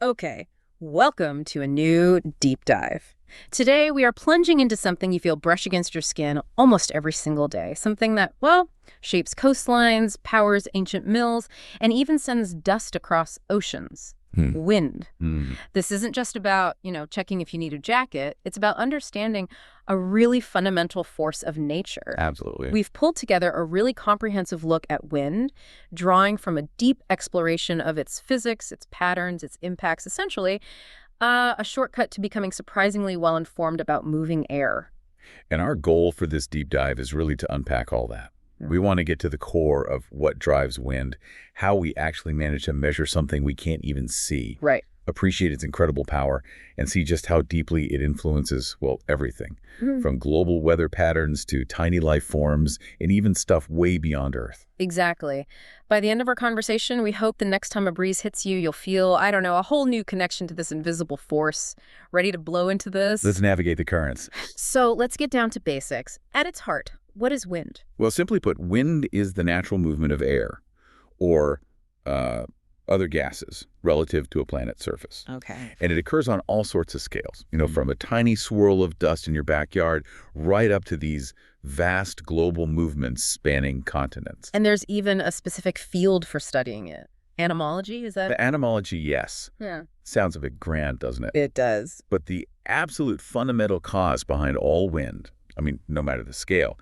Okay, welcome to a new deep dive. Today, we are plunging into something you feel brush against your skin almost every single day. Something that, well, shapes coastlines, powers ancient mills, and even sends dust across oceans. Wind. This isn't just about, checking if you need a jacket. It's about understanding a really fundamental force of nature. Absolutely. We've pulled together a really comprehensive look at wind, drawing from a deep exploration of its physics, its patterns, its impacts, essentially a shortcut to becoming surprisingly well-informed about moving air. And our goal for this deep dive is really to unpack all that. We want to get to the core of what drives wind, how we actually manage to measure something we can't even see. Right. Appreciate its incredible power, and see just how deeply it influences, well, everything. From global weather patterns to tiny life forms, and even stuff way beyond Earth. Exactly. By the end of our conversation, we hope the next time a breeze hits you, you'll feel, I don't know, a whole new connection to this invisible force, ready to blow into this. Let's navigate the currents. So let's get down to basics. At its heart, what is wind? Well, simply put, wind is the natural movement of air, or other gases, relative to a planet's surface. Okay. And it occurs on all sorts of scales, from a tiny swirl of dust in your backyard right up to these vast global movements spanning continents. And there's even a specific field for studying it. Anemology, is that? The anemology, yes. Yeah. Sounds a bit grand, doesn't it? It does. But the absolute fundamental cause behind all wind, no matter the scale,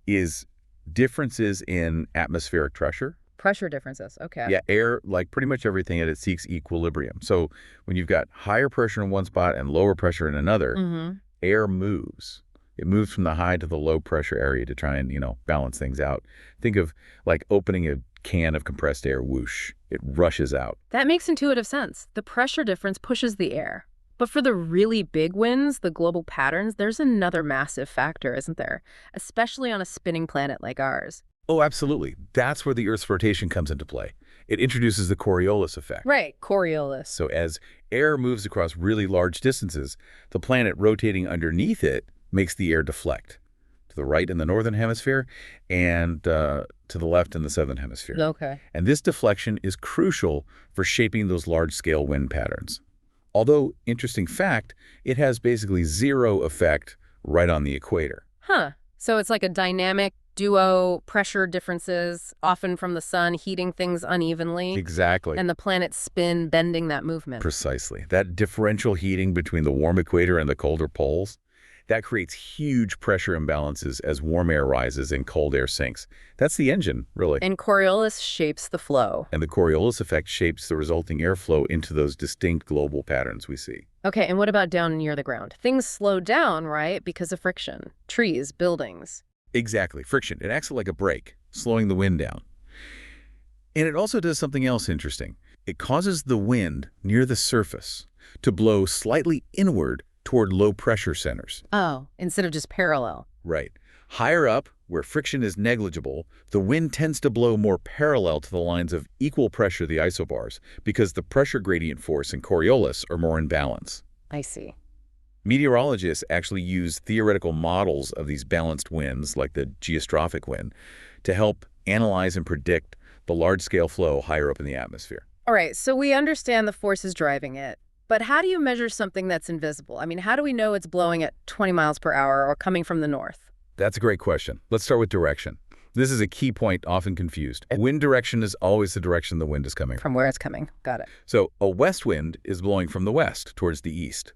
is differences in atmospheric pressure. Pressure differences, okay. Yeah, air, like pretty much everything, it seeks equilibrium. So when you've got higher pressure in one spot and lower pressure in another, air moves. It moves from the high to the low pressure area to try and, balance things out. Think of like opening a can of compressed air, whoosh. It rushes out. That makes intuitive sense. The pressure difference pushes the air. But for the really big winds, the global patterns, there's another massive factor, isn't there? Especially on a spinning planet like ours. Oh, absolutely. That's where the Earth's rotation comes into play. It introduces the Coriolis effect. Right, Coriolis. So as air moves across really large distances, the planet rotating underneath it makes the air deflect to the right in the northern hemisphere and to the left in the southern hemisphere. Okay. And this deflection is crucial for shaping those large-scale wind patterns. Although, interesting fact, it has basically zero effect right on the equator. Huh. So it's like a dynamic duo, pressure differences, often from the sun, heating things unevenly. Exactly. And the planet's spin bending that movement. Precisely. That differential heating between the warm equator and the colder poles, that creates huge pressure imbalances as warm air rises and cold air sinks. That's the engine, really. And Coriolis shapes the flow. And the Coriolis effect shapes the resulting airflow into those distinct global patterns we see. Okay, and what about down near the ground? Things slow down, right, because of friction. Trees, buildings. Exactly. Friction. It acts like a brake, slowing the wind down. And it also does something else interesting. It causes the wind near the surface to blow slightly inward toward low-pressure centers. Oh, instead of just parallel. Right. Higher up, where friction is negligible, the wind tends to blow more parallel to the lines of equal pressure, the isobars, because the pressure gradient force and Coriolis are more in balance. I see. Meteorologists actually use theoretical models of these balanced winds, like the geostrophic wind, to help analyze and predict the large-scale flow higher up in the atmosphere. All right, so we understand the forces driving it. But how do you measure something that's invisible? How do we know it's blowing at 20 miles per hour or coming from the north? That's a great question. Let's start with direction. This is a key point often confused. Wind direction is always the direction the wind is coming from. From where it's coming. Got it. So a west wind is blowing from the west towards the east.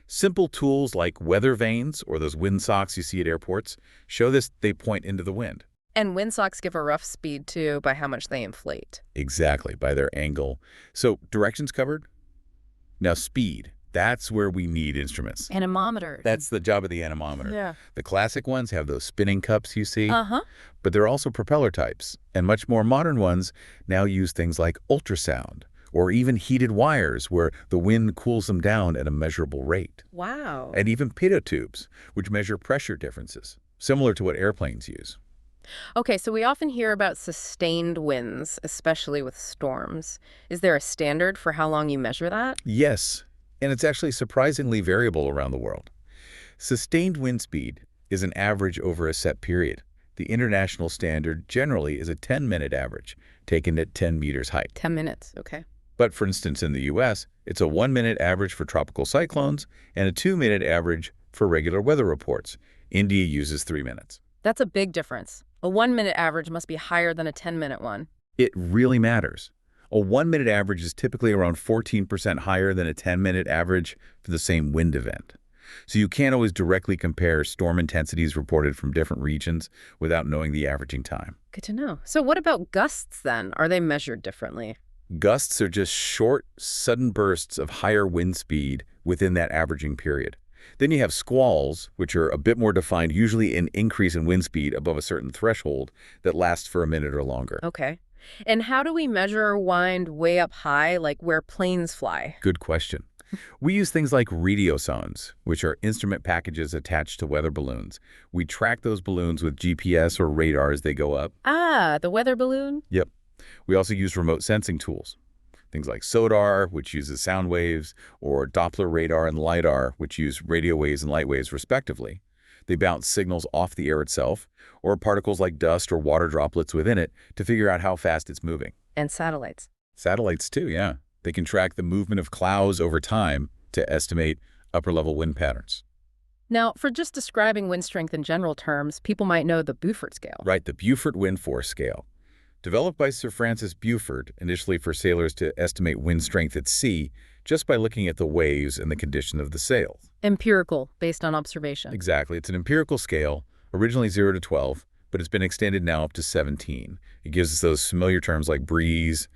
Simple tools like weather vanes or those wind socks you see at airports show this. They point into the wind. And windsocks give a rough speed, too, by how much they inflate. Exactly, by their angle. So direction's covered. Now speed, that's where we need instruments. Anemometer. That's the job of the anemometer. Yeah. The classic ones have those spinning cups you see. Uh-huh. But there are also propeller types, and much more modern ones now use things like ultrasound or even heated wires where the wind cools them down at a measurable rate. Wow. And even pidotubes, which measure pressure differences, similar to what airplanes use. Okay, so we often hear about sustained winds, especially with storms. Is there a standard for how long you measure that? Yes, and it's actually surprisingly variable around the world. Sustained wind speed is an average over a set period. The international standard generally is a 10-minute average, taken at 10 meters height. 10 minutes, okay. But for instance, in the U.S., It's a 1-minute average for tropical cyclones and a 2-minute average for regular weather reports. India uses 3 minutes. That's a big difference. A 1-minute average must be higher than a 10-minute one. It really matters. A 1-minute average is typically around 14% higher than a 10-minute average for the same wind event. So you can't always directly compare storm intensities reported from different regions without knowing the averaging time. Good to know. So what about gusts then? Are they measured differently? Gusts are just short, sudden bursts of higher wind speed within that averaging period. Then you have squalls, which are a bit more defined, usually an increase in wind speed above a certain threshold that lasts for a minute or longer. Okay. And how do we measure wind way up high, like where planes fly? Good question. We use things like radiosones, which are instrument packages attached to weather balloons. We track those balloons with GPS or radar as they go up. Ah, the weather balloon? Yep. We also use remote sensing tools. Things like SODAR, which uses sound waves, or Doppler radar and LiDAR, which use radio waves and light waves, respectively. They bounce signals off the air itself, or particles like dust or water droplets within it to figure out how fast it's moving. And satellites. Satellites, too, yeah. They can track the movement of clouds over time to estimate upper-level wind patterns. Now, for just describing wind strength in general terms, people might know the Beaufort scale. Right, the Beaufort wind force scale. Developed by Sir Francis Beaufort, initially for sailors to estimate wind strength at sea, just by looking at the waves and the condition of the sails. Empirical, based on observation. Exactly. It's an empirical scale, originally 0 to 12, but it's been extended now up to 17. It gives us those familiar terms like breeze,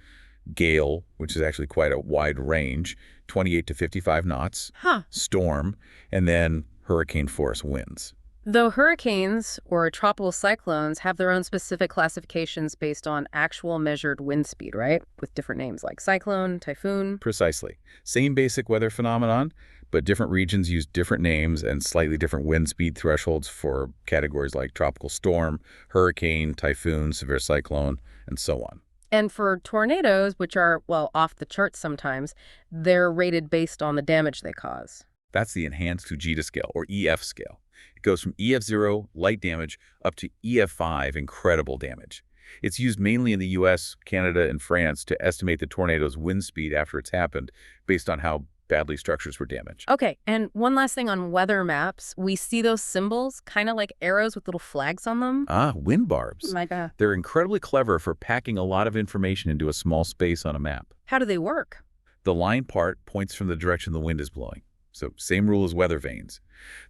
gale, which is actually quite a wide range, 28 to 55 knots, storm, and then hurricane force winds. Though hurricanes or tropical cyclones have their own specific classifications based on actual measured wind speed, right? With different names like cyclone, typhoon. Precisely. Same basic weather phenomenon, but different regions use different names and slightly different wind speed thresholds for categories like tropical storm, hurricane, typhoon, severe cyclone, and so on. And for tornadoes, which are, well, off the charts sometimes, they're rated based on the damage they cause. That's the Enhanced Fujita scale, or EF scale. It goes from EF0, light damage, up to EF5, incredible damage. It's used mainly in the US, Canada, and France to estimate the tornado's wind speed after it's happened based on how badly structures were damaged. Okay, and one last thing on weather maps. We see those symbols, kind of like arrows with little flags on them. Ah, wind barbs. My God. They're incredibly clever for packing a lot of information into a small space on a map. How do they work? The line part points from the direction the wind is blowing. So same rule as weather vanes.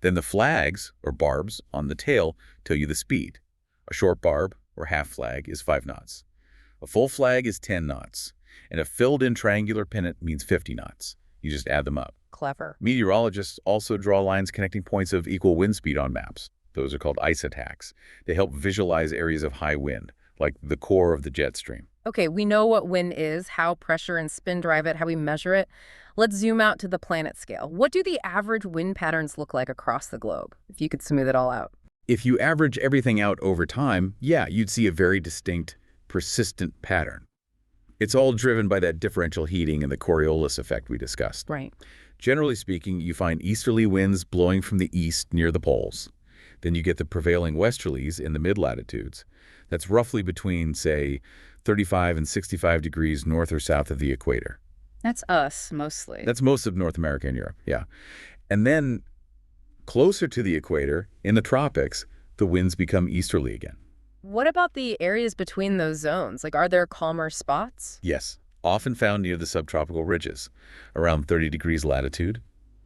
Then the flags, or barbs, on the tail tell you the speed. A short barb, or half flag, is 5 knots. A full flag is 10 knots. And a filled-in triangular pennant means 50 knots. You just add them up. Clever. Meteorologists also draw lines connecting points of equal wind speed on maps. Those are called ice attacks. They help visualize areas of high wind, like the core of the jet stream. Okay, we know what wind is, how pressure and spin drive it, how we measure it. Let's zoom out to the planet scale. What do the average wind patterns look like across the globe, if you could smooth it all out? If you average everything out over time, yeah, you'd see a very distinct, persistent pattern. It's all driven by that differential heating and the Coriolis effect we discussed. Right. Generally speaking, you find easterly winds blowing from the east near the poles. Then you get the prevailing westerlies in the mid-latitudes. That's roughly between, say, 35 and 65 degrees north or south of the equator. That's us, mostly. That's most of North America and Europe, yeah. And then, closer to the equator, in the tropics, the winds become easterly again. What about the areas between those zones? Like, are there calmer spots? Yes, often found near the subtropical ridges, around 30 degrees latitude.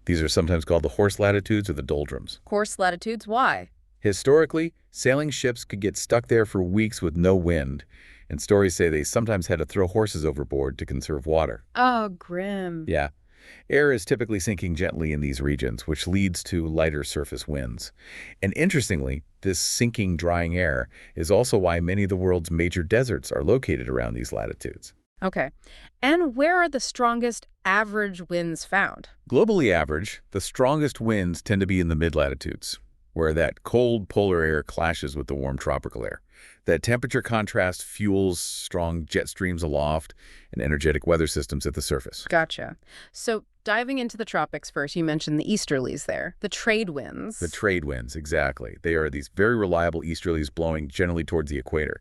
These are sometimes called the horse latitudes or the doldrums. Horse latitudes, why? Historically, sailing ships could get stuck there for weeks with no wind, and stories say they sometimes had to throw horses overboard to conserve water. Oh, grim. Yeah. Air is typically sinking gently in these regions, which leads to lighter surface winds. And interestingly, this sinking, drying air is also why many of the world's major deserts are located around these latitudes. Okay. And where are the strongest average winds found? Globally average, the strongest winds tend to be in the mid-latitudes, where that cold polar air clashes with the warm tropical air. That temperature contrast fuels strong jet streams aloft and energetic weather systems at the surface. Gotcha. So diving into the tropics first, you mentioned the easterlies there, the trade winds. The trade winds, exactly. They are these very reliable easterlies blowing generally towards the equator.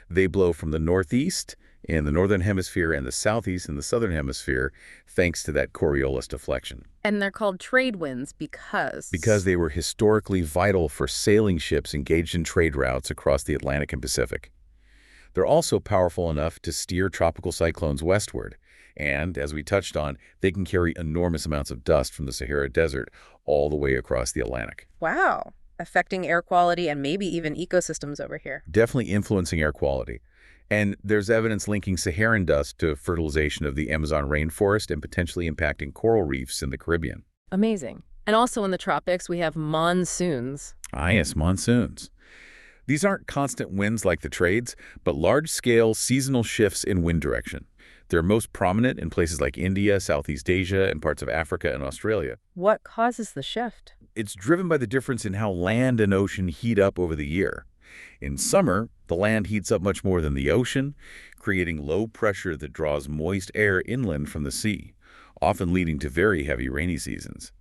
They blow from the northeast in the northern hemisphere and the southeast in the southern hemisphere, thanks to that Coriolis deflection. And they're called trade winds Because they were historically vital for sailing ships engaged in trade routes across the Atlantic and Pacific. They're also powerful enough to steer tropical cyclones westward. And, as we touched on, they can carry enormous amounts of dust from the Sahara Desert all the way across the Atlantic. Wow. Affecting air quality and maybe even ecosystems over here. Definitely influencing air quality. And there's evidence linking Saharan dust to fertilization of the Amazon rainforest and potentially impacting coral reefs in the Caribbean. Amazing. And also in the tropics, we have monsoons. Ah, yes, monsoons. These aren't constant winds like the trades, but large-scale seasonal shifts in wind direction. They're most prominent in places like India, Southeast Asia, and parts of Africa and Australia. What causes the shift? It's driven by the difference in how land and ocean heat up over the year. In summer, the land heats up much more than the ocean, creating low pressure that draws moist air inland from the sea, often leading to very heavy rainy seasons.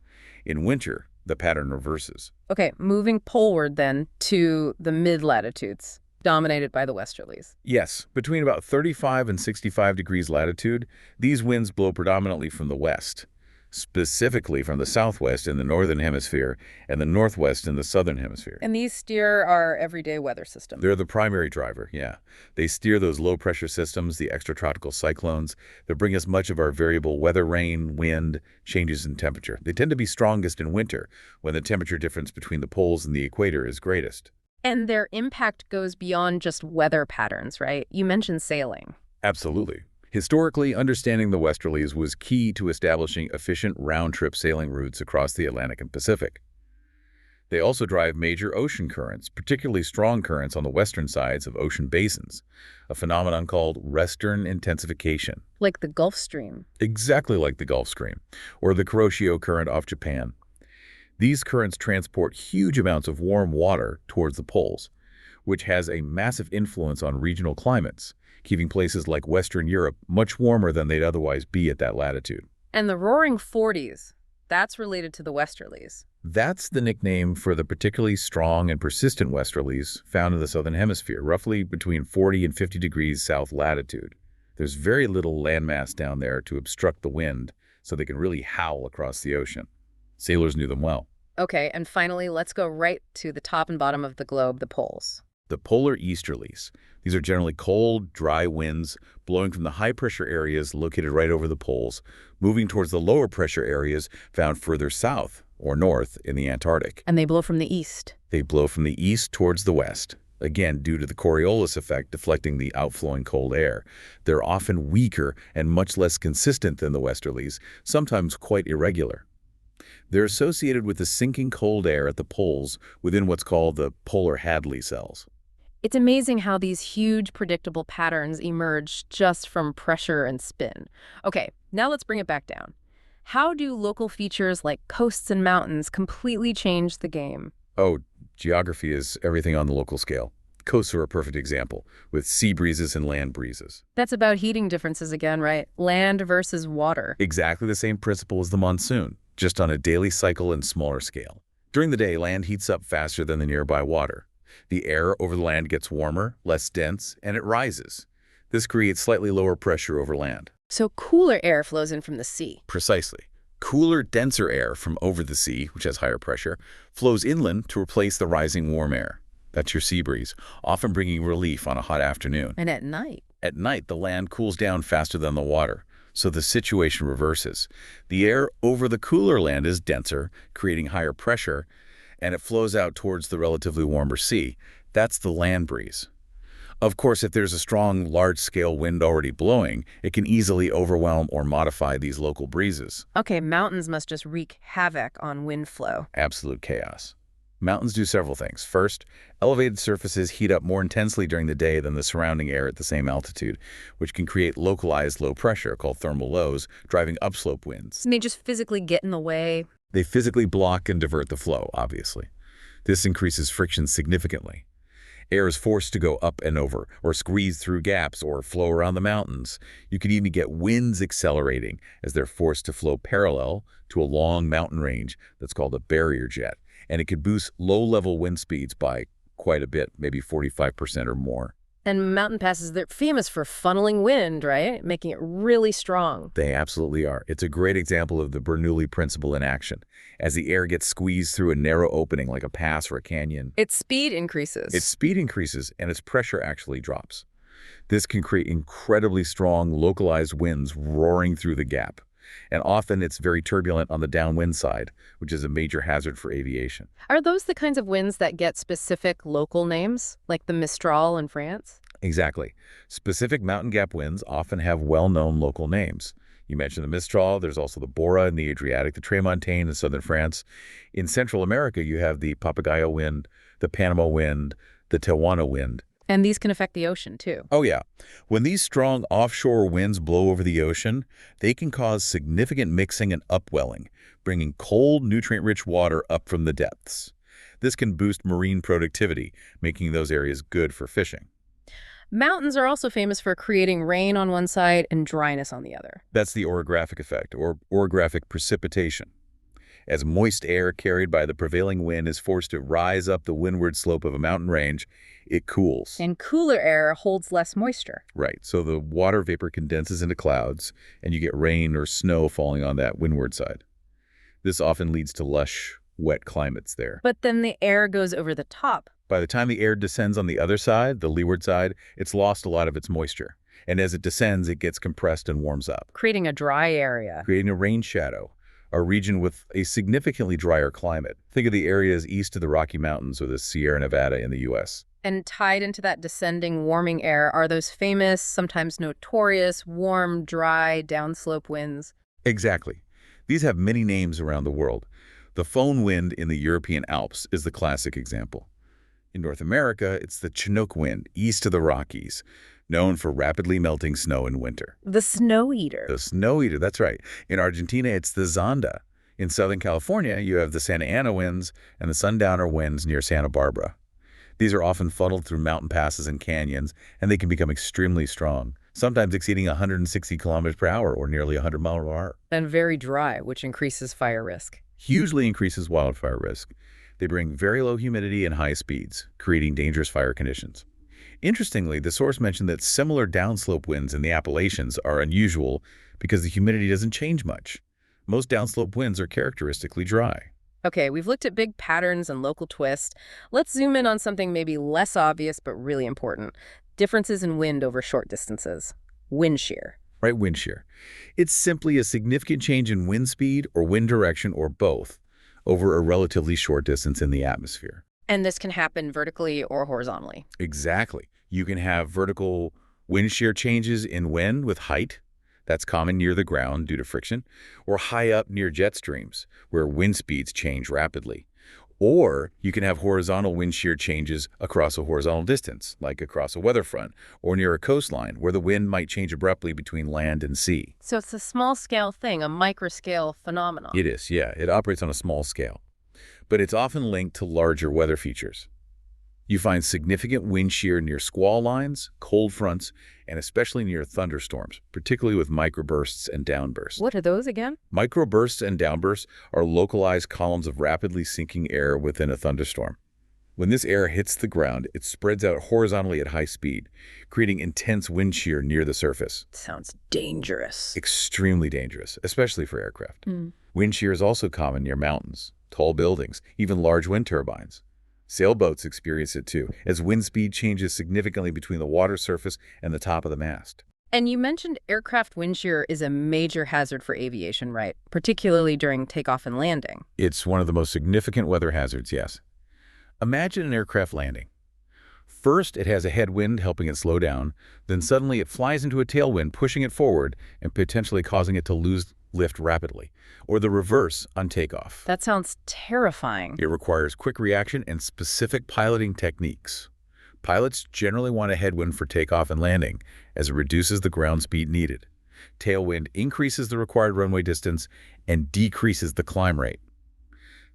In winter, the pattern reverses. Okay, moving poleward then to the mid-latitudes, dominated by the westerlies. Yes, between about 35 and 65 degrees latitude, these winds blow predominantly from the west, specifically from the southwest in the northern hemisphere and the northwest in the southern hemisphere. And these steer our everyday weather system. They're the primary driver, yeah. They steer those low-pressure systems, the extratropical cyclones, that bring us much of our variable weather, rain, wind, changes in temperature. They tend to be strongest in winter, when the temperature difference between the poles and the equator is greatest. And their impact goes beyond just weather patterns, right? You mentioned sailing. Absolutely. Historically, understanding the westerlies was key to establishing efficient round-trip sailing routes across the Atlantic and Pacific. They also drive major ocean currents, particularly strong currents on the western sides of ocean basins, a phenomenon called western intensification. Like the Gulf Stream. Exactly like the Gulf Stream, or the Kuroshio Current off Japan. These currents transport huge amounts of warm water towards the poles, which has a massive influence on regional climates, keeping places like Western Europe much warmer than they'd otherwise be at that latitude. And the Roaring Forties, that's related to the westerlies. That's the nickname for the particularly strong and persistent westerlies found in the southern hemisphere, roughly between 40 and 50 degrees south latitude. There's very little landmass down there to obstruct the wind, so they can really howl across the ocean. Sailors knew them well. Okay, and finally, let's go right to the top and bottom of the globe, the poles. The polar easterlies. These are generally cold, dry winds blowing from the high-pressure areas located right over the poles, moving towards the lower-pressure areas found further south or north in the Antarctic. And they blow from the east. They blow from the east towards the west, again due to the Coriolis effect deflecting the outflowing cold air. They're often weaker and much less consistent than the westerlies, sometimes quite irregular. They're associated with the sinking cold air at the poles within what's called the polar Hadley cells. It's amazing how these huge predictable patterns emerge just from pressure and spin. Okay, now let's bring it back down. How do local features like coasts and mountains completely change the game? Oh, geography is everything on the local scale. Coasts are a perfect example, with sea breezes and land breezes. That's about heating differences again, right? Land versus water. Exactly the same principle as the monsoon, just on a daily cycle and smaller scale. During the day, land heats up faster than the nearby water. The air over the land gets warmer, less dense, and it rises. This creates slightly lower pressure over land. So cooler air flows in from the sea. Precisely. Cooler, denser air from over the sea, which has higher pressure, flows inland to replace the rising warm air. That's your sea breeze, often bringing relief on a hot afternoon. And at night? At night, the land cools down faster than the water, so the situation reverses. The air over the cooler land is denser, creating higher pressure, and it flows out towards the relatively warmer sea. That's the land breeze. Of course, if there's a strong, large-scale wind already blowing, it can easily overwhelm or modify these local breezes. Okay, mountains must just wreak havoc on wind flow. Absolute chaos. Mountains do several things. First, elevated surfaces heat up more intensely during the day than the surrounding air at the same altitude, which can create localized low pressure called thermal lows, driving upslope winds. And they just physically get in the way. They physically block and divert the flow, obviously. This increases friction significantly. Air is forced to go up and over, or squeeze through gaps, or flow around the mountains. You can even get winds accelerating as they're forced to flow parallel to a long mountain range that's called a barrier jet. And it could boost low-level wind speeds by quite a bit, maybe 45% or more. And mountain passes, they're famous for funneling wind, right? Making it really strong. They absolutely are. It's a great example of the Bernoulli principle in action. As the air gets squeezed through a narrow opening like a pass or a canyon, Its speed increases. its speed increases and its pressure actually drops. This can create incredibly strong, localized winds roaring through the gap. And often it's very turbulent on the downwind side, which is a major hazard for aviation. Are those the kinds of winds that get specific local names, like the Mistral in France? Exactly. Specific mountain gap winds often have well-known local names. You mentioned the Mistral, there's also the Bora in the Adriatic, the Tramontane in southern France. In Central America, you have the Papagayo wind, the Panama wind, the Tijuana wind. And these can affect the ocean, too. Oh yeah. When these strong offshore winds blow over the ocean, they can cause significant mixing and upwelling, bringing cold, nutrient-rich water up from the depths. This can boost marine productivity, making those areas good for fishing. Mountains are also famous for creating rain on one side and dryness on the other. That's the orographic effect, or orographic precipitation. As moist air carried by the prevailing wind is forced to rise up the windward slope of a mountain range, it cools. And cooler air holds less moisture. Right, so the water vapor condenses into clouds, and you get rain or snow falling on that windward side. This often leads to lush, wet climates there. But then the air goes over the top. By the time the air descends on the other side, the leeward side, it's lost a lot of its moisture. And as it descends, it gets compressed and warms up, Creating a dry area. creating a rain shadow, a region with a significantly drier climate. Think of the areas east of the Rocky Mountains or the Sierra Nevada in the U.S. And tied into that descending, warming air are those famous, sometimes notorious, warm, dry, downslope winds. Exactly. These have many names around the world. The foehn wind in the European Alps is the classic example. In North America, it's the Chinook wind east of the Rockies, known for rapidly melting snow in winter. The snow eater. The snow eater, that's right. In Argentina, it's the Zonda. In Southern California, you have the Santa Ana winds and the Sundowner winds near Santa Barbara. These are often funneled through mountain passes and canyons, and they can become extremely strong, sometimes exceeding 160 kilometers per hour or nearly 100 miles per hour. And very dry, which increases fire risk. Hugely increases wildfire risk. They bring very low humidity and high speeds, creating dangerous fire conditions. Interestingly, the source mentioned that similar downslope winds in the Appalachians are unusual because the humidity doesn't change much. Most downslope winds are characteristically dry. Okay, we've looked at big patterns and local twists. Let's zoom in on something maybe less obvious but really important. Differences in wind over short distances. Wind shear. Right, wind shear. It's simply a significant change in wind speed or wind direction or both over a relatively short distance in the atmosphere. And this can happen vertically or horizontally. Exactly. You can have vertical wind shear changes in wind with height. That's common near the ground due to friction, or high up near jet streams, where wind speeds change rapidly. Or you can have horizontal wind shear changes across a horizontal distance, like across a weather front, or near a coastline, where the wind might change abruptly between land and sea. So it's a small-scale thing, a microscale phenomenon. It is, yeah. It operates on a small scale. But it's often linked to larger weather features. You find significant wind shear near squall lines, cold fronts, and especially near thunderstorms, particularly with microbursts and downbursts. What are those again? Microbursts and downbursts are localized columns of rapidly sinking air within a thunderstorm. When this air hits the ground, it spreads out horizontally at high speed, creating intense wind shear near the surface. Sounds dangerous. Extremely dangerous, especially for aircraft. Mm. Wind shear is also common near mountains, tall buildings, even large wind turbines. Sailboats experience it too, as wind speed changes significantly between the water surface and the top of the mast. And you mentioned aircraft wind shear is a major hazard for aviation, right? Particularly during takeoff and landing. It's one of the most significant weather hazards, yes. Imagine an aircraft landing. First, it has a headwind helping it slow down, then suddenly it flies into a tailwind, pushing it forward and potentially causing it to lose lift rapidly, or the reverse on takeoff. That sounds terrifying. It requires quick reaction and specific piloting techniques. Pilots generally want a headwind for takeoff and landing, as it reduces the ground speed needed. Tailwind increases the required runway distance and decreases the climb rate.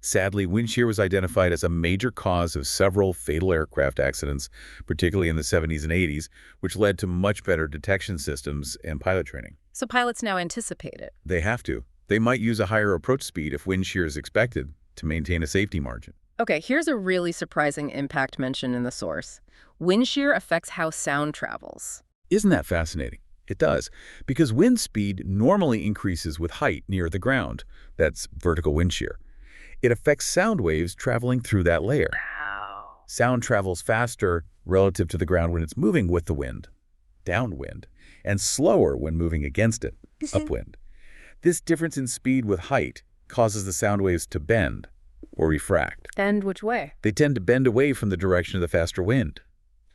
Sadly, wind shear was identified as a major cause of several fatal aircraft accidents, particularly in the 70s and 80s, which led to much better detection systems and pilot training. So pilots now anticipate it. They have to. They might use a higher approach speed if wind shear is expected to maintain a safety margin. Okay, here's a really surprising impact mentioned in the source. Wind shear affects how sound travels. Isn't that fascinating? It does, because wind speed normally increases with height near the ground. That's vertical wind shear. It affects sound waves traveling through that layer. Wow. Sound travels faster relative to the ground when it's moving with the wind, downwind, and slower when moving against it, upwind. This difference in speed with height causes the sound waves to bend or refract. Bend which way? They tend to bend away from the direction of the faster wind.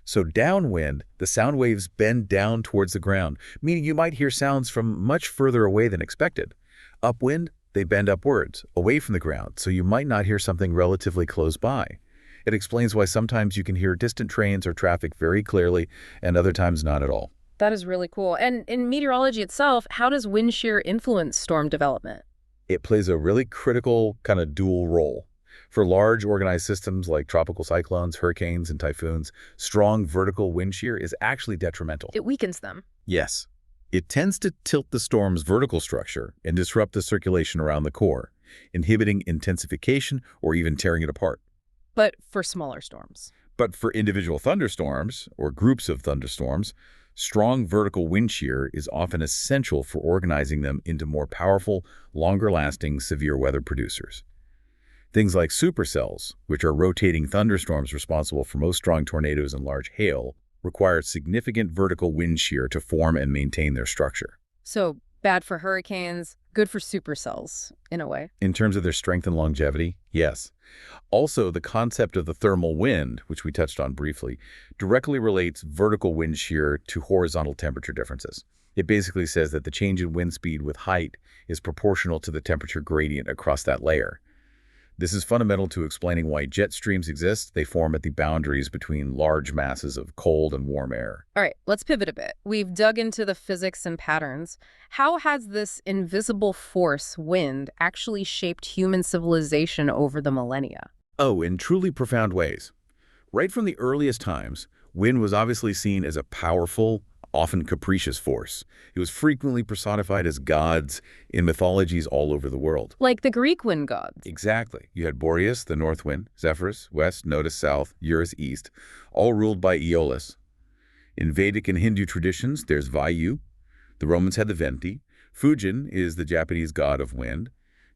So downwind, the sound waves bend down towards the ground, meaning you might hear sounds from much further away than expected. Upwind, they bend upwards, away from the ground, so you might not hear something relatively close by. It explains why sometimes you can hear distant trains or traffic very clearly and other times not at all. That is really cool. And in meteorology itself, how does wind shear influence storm development? It plays a really critical kind of dual role. For large organized systems like tropical cyclones, hurricanes, and typhoons, strong vertical wind shear is actually detrimental. It weakens them. Yes. It tends to tilt the storm's vertical structure and disrupt the circulation around the core, inhibiting intensification or even tearing it apart. But for smaller storms. But for individual thunderstorms, or groups of thunderstorms, strong vertical wind shear is often essential for organizing them into more powerful, longer-lasting severe weather producers. Things like supercells, which are rotating thunderstorms responsible for most strong tornadoes and large hail, require significant vertical wind shear to form and maintain their structure. So bad for hurricanes, good for supercells, in a way. In terms of their strength and longevity, yes. Also, the concept of the thermal wind, which we touched on briefly, directly relates vertical wind shear to horizontal temperature differences. It basically says that the change in wind speed with height is proportional to the temperature gradient across that layer. This is fundamental to explaining why jet streams exist. They form at the boundaries between large masses of cold and warm air. All right, let's pivot a bit. We've dug into the physics and patterns. How has this invisible force, wind, actually shaped human civilization over the millennia? Oh, in truly profound ways. Right from the earliest times, wind was obviously seen as a powerful, often capricious force. It was frequently personified as gods in mythologies all over the world. Like the Greek wind gods. Exactly. You had Boreas, the north wind, Zephyrus, west, Notus, south, Eurus, east, all ruled by Aeolus. In Vedic and Hindu traditions, there's Vayu. The Romans had the Venti. Fujin is the Japanese god of wind.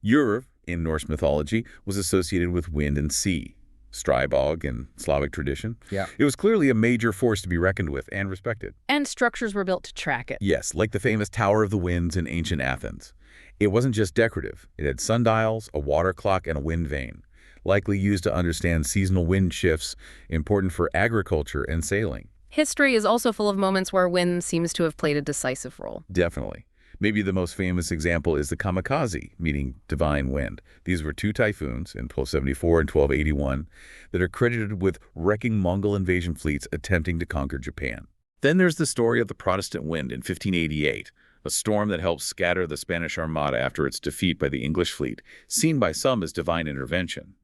Ur, in Norse mythology, was associated with wind and sea. Strybog in Slavic tradition. Yeah. It was clearly a major force to be reckoned with and respected. And structures were built to track it. Yes, like the famous Tower of the Winds in ancient Athens. It wasn't just decorative. It had sundials, a water clock, and a wind vane, likely used to understand seasonal wind shifts important for agriculture and sailing. History is also full of moments where wind seems to have played a decisive role. Definitely. Maybe the most famous example is the kamikaze, meaning divine wind. These were two typhoons in 1274 and 1281 that are credited with wrecking Mongol invasion fleets attempting to conquer Japan. Then there's the story of the Protestant wind in 1588, a storm that helped scatter the Spanish Armada after its defeat by the English fleet, seen by some as divine intervention.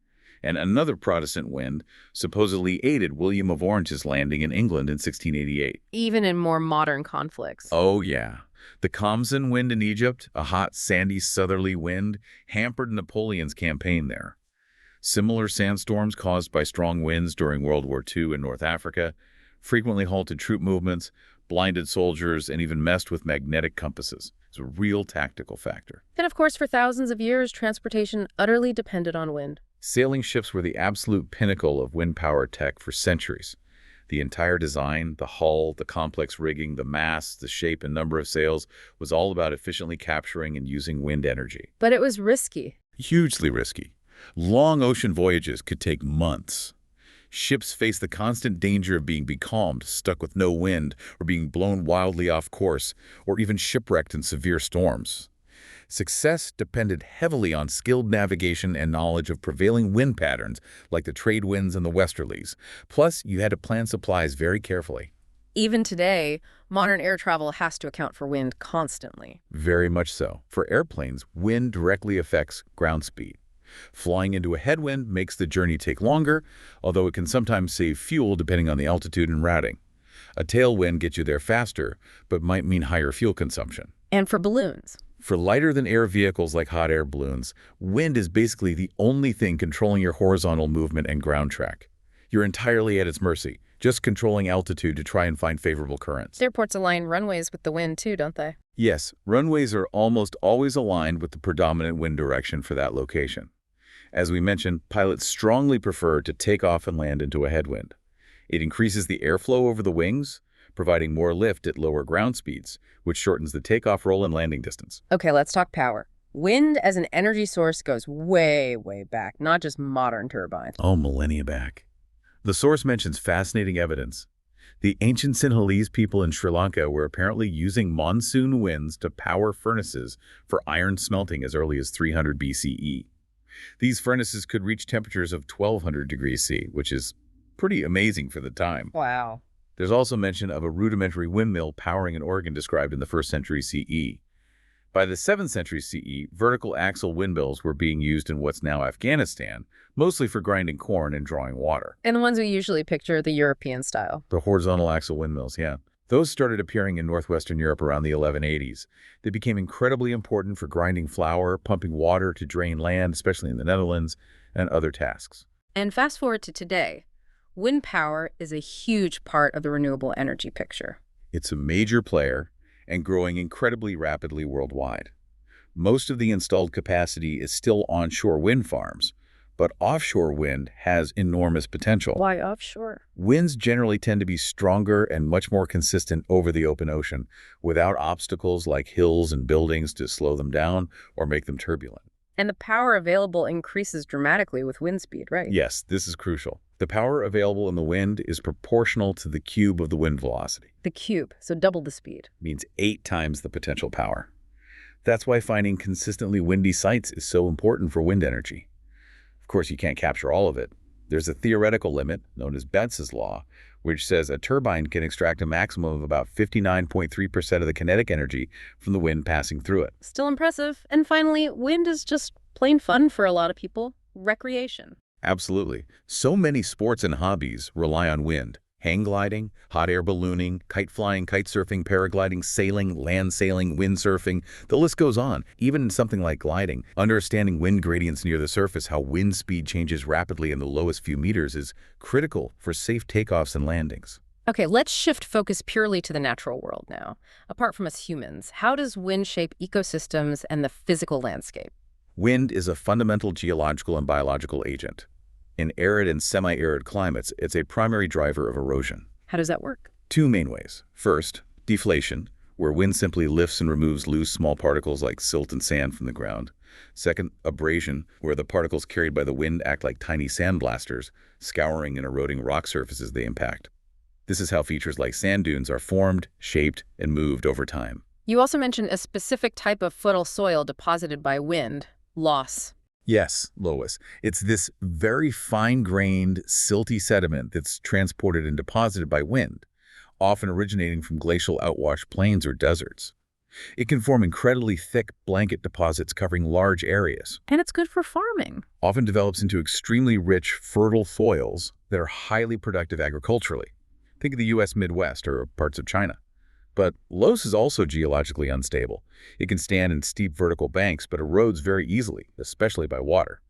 And another Protestant wind supposedly aided William of Orange's landing in England in 1688. Even in more modern conflicts. Oh, yeah. The Khamsin wind in Egypt, a hot, sandy, southerly wind, hampered Napoleon's campaign there. Similar sandstorms caused by strong winds during World War II in North Africa frequently halted troop movements, blinded soldiers, and even messed with magnetic compasses. It's a real tactical factor. And of course, for thousands of years, transportation utterly depended on wind. Sailing ships were the absolute pinnacle of wind-powered tech for centuries. The entire design, the hull, the complex rigging, the mast, the shape and number of sails was all about efficiently capturing and using wind energy. But it was risky. Hugely risky. Long ocean voyages could take months. Ships faced the constant danger of being becalmed, stuck with no wind, or being blown wildly off course, or even shipwrecked in severe storms. Success depended heavily on skilled navigation and knowledge of prevailing wind patterns, like the trade winds and the westerlies. Plus, you had to plan supplies very carefully. Even today, modern air travel has to account for wind constantly. Very much so. For airplanes, wind directly affects ground speed. Flying into a headwind makes the journey take longer, although it can sometimes save fuel depending on the altitude and routing. A tailwind gets you there faster, but might mean higher fuel consumption. And for balloons? For lighter-than-air vehicles like hot air balloons, wind is basically the only thing controlling your horizontal movement and ground track. You're entirely at its mercy, just controlling altitude to try and find favorable currents. Airports align runways with the wind too, don't they? Yes, runways are almost always aligned with the predominant wind direction for that location. As we mentioned, pilots strongly prefer to take off and land into a headwind. It increases the airflow over the wings, providing more lift at lower ground speeds, which shortens the takeoff, roll, and landing distance. Okay, let's talk power. Wind as an energy source goes way, way back, not just modern turbines. Oh, millennia back. The source mentions fascinating evidence. The ancient Sinhalese people in Sri Lanka were apparently using monsoon winds to power furnaces for iron smelting as early as 300 BCE. These furnaces could reach temperatures of 1200 degrees C, which is pretty amazing for the time. Wow. There's also mention of a rudimentary windmill powering an organ described in the 1st century CE. By the 7th century CE, vertical axle windmills were being used in what's now Afghanistan, mostly for grinding corn and drawing water. And the ones we usually picture, the European style. The horizontal axle windmills, yeah. Those started appearing in northwestern Europe around the 1180s. They became incredibly important for grinding flour, pumping water to drain land, especially in the Netherlands, and other tasks. And fast forward to today. Wind power is a huge part of the renewable energy picture. It's a major player and growing incredibly rapidly worldwide. Most of the installed capacity is still onshore wind farms, but offshore wind has enormous potential. Why offshore? Winds generally tend to be stronger and much more consistent over the open ocean, without obstacles like hills and buildings to slow them down or make them turbulent. And the power available increases dramatically with wind speed, right? Yes, this is crucial. The power available in the wind is proportional to the cube of the wind velocity. The cube, so double the speed. Means 8 times the potential power. That's why finding consistently windy sites is so important for wind energy. Of course, you can't capture all of it. There's a theoretical limit, known as Betz's law, which says a turbine can extract a maximum of about 59.3% of the kinetic energy from the wind passing through it. Still impressive. And finally, wind is just plain fun for a lot of people. Recreation. Absolutely. So many sports and hobbies rely on wind. Hang gliding, hot air ballooning, kite flying, kite surfing, paragliding, sailing, land sailing, windsurfing. The list goes on. Even in something like gliding, understanding wind gradients near the surface, how wind speed changes rapidly in the lowest few meters, is critical for safe takeoffs and landings. Okay, let's shift focus purely to the natural world now. Apart from us humans, how does wind shape ecosystems and the physical landscape? Wind is a fundamental geological and biological agent. In arid and semi-arid climates, it's a primary driver of erosion. How does that work? 2 main ways. First, deflation, where wind simply lifts and removes loose small particles like silt and sand from the ground. Second, abrasion, where the particles carried by the wind act like tiny sandblasters, scouring and eroding rock surfaces they impact. This is how features like sand dunes are formed, shaped, and moved over time. You also mentioned a specific type of fertile soil deposited by wind. Loss. Yes, Lois. It's this very fine-grained, silty sediment that's transported and deposited by wind, often originating from glacial outwash plains or deserts. It can form incredibly thick blanket deposits covering large areas. And it's good for farming. Often develops into extremely rich, fertile soils that are highly productive agriculturally. Think of the U.S. Midwest or parts of China. But Loess is also geologically unstable. It can stand in steep vertical banks, but erodes very easily, especially by water.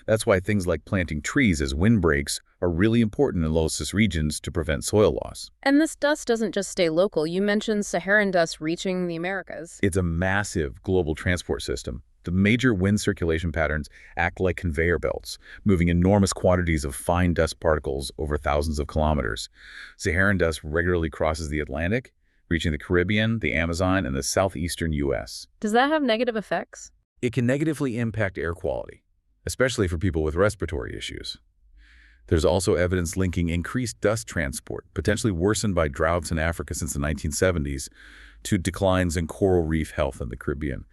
That's why things like planting trees as windbreaks are really important in Loess's regions to prevent soil loss. And this dust doesn't just stay local. You mentioned Saharan dust reaching the Americas. It's a massive global transport system. The major wind circulation patterns act like conveyor belts, moving enormous quantities of fine dust particles over thousands of kilometers. Saharan dust regularly crosses the Atlantic, reaching the Caribbean, the Amazon, and the southeastern U.S. Does that have negative effects? It can negatively impact air quality, especially for people with respiratory issues. There's also evidence linking increased dust transport, potentially worsened by droughts in Africa since the 1970s, to declines in coral reef health in the Caribbean,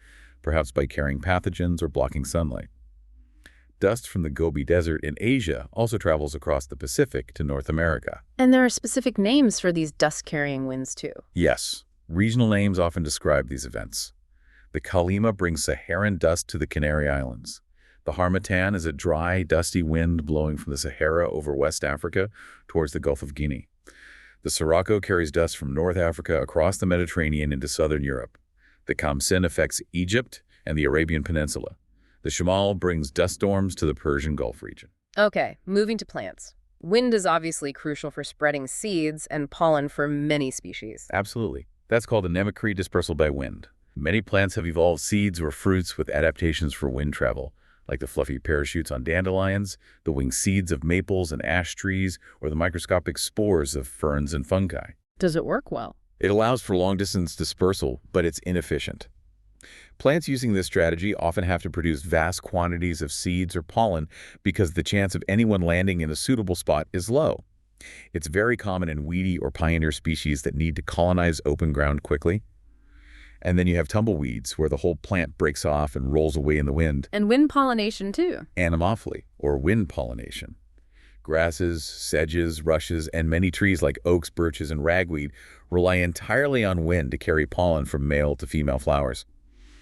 perhaps by carrying pathogens or blocking sunlight. Dust from the Gobi Desert in Asia also travels across the Pacific to North America. And there are specific names for these dust-carrying winds, too. Yes, regional names often describe these events. The Kalima brings Saharan dust to the Canary Islands. The Harmattan is a dry, dusty wind blowing from the Sahara over West Africa towards the Gulf of Guinea. The Sirocco carries dust from North Africa across the Mediterranean into southern Europe. The Khamsin affects Egypt and the Arabian Peninsula. The Shamal brings dust storms to the Persian Gulf region. Okay, moving to plants. Wind is obviously crucial for spreading seeds and pollen for many species. Absolutely. That's called anemocry dispersal by wind. Many plants have evolved seeds or fruits with adaptations for wind travel, like the fluffy parachutes on dandelions, the winged seeds of maples and ash trees, or the microscopic spores of ferns and fungi. Does it work well? It allows for long-distance dispersal, but it's inefficient. Plants using this strategy often have to produce vast quantities of seeds or pollen because the chance of anyone landing in a suitable spot is low. It's very common in weedy or pioneer species that need to colonize open ground quickly. And then you have tumbleweeds, where the whole plant breaks off and rolls away in the wind. And wind pollination, too. Anemophily, or wind pollination. Grasses, sedges, rushes, and many trees like oaks, birches, and ragweed rely entirely on wind to carry pollen from male to female flowers.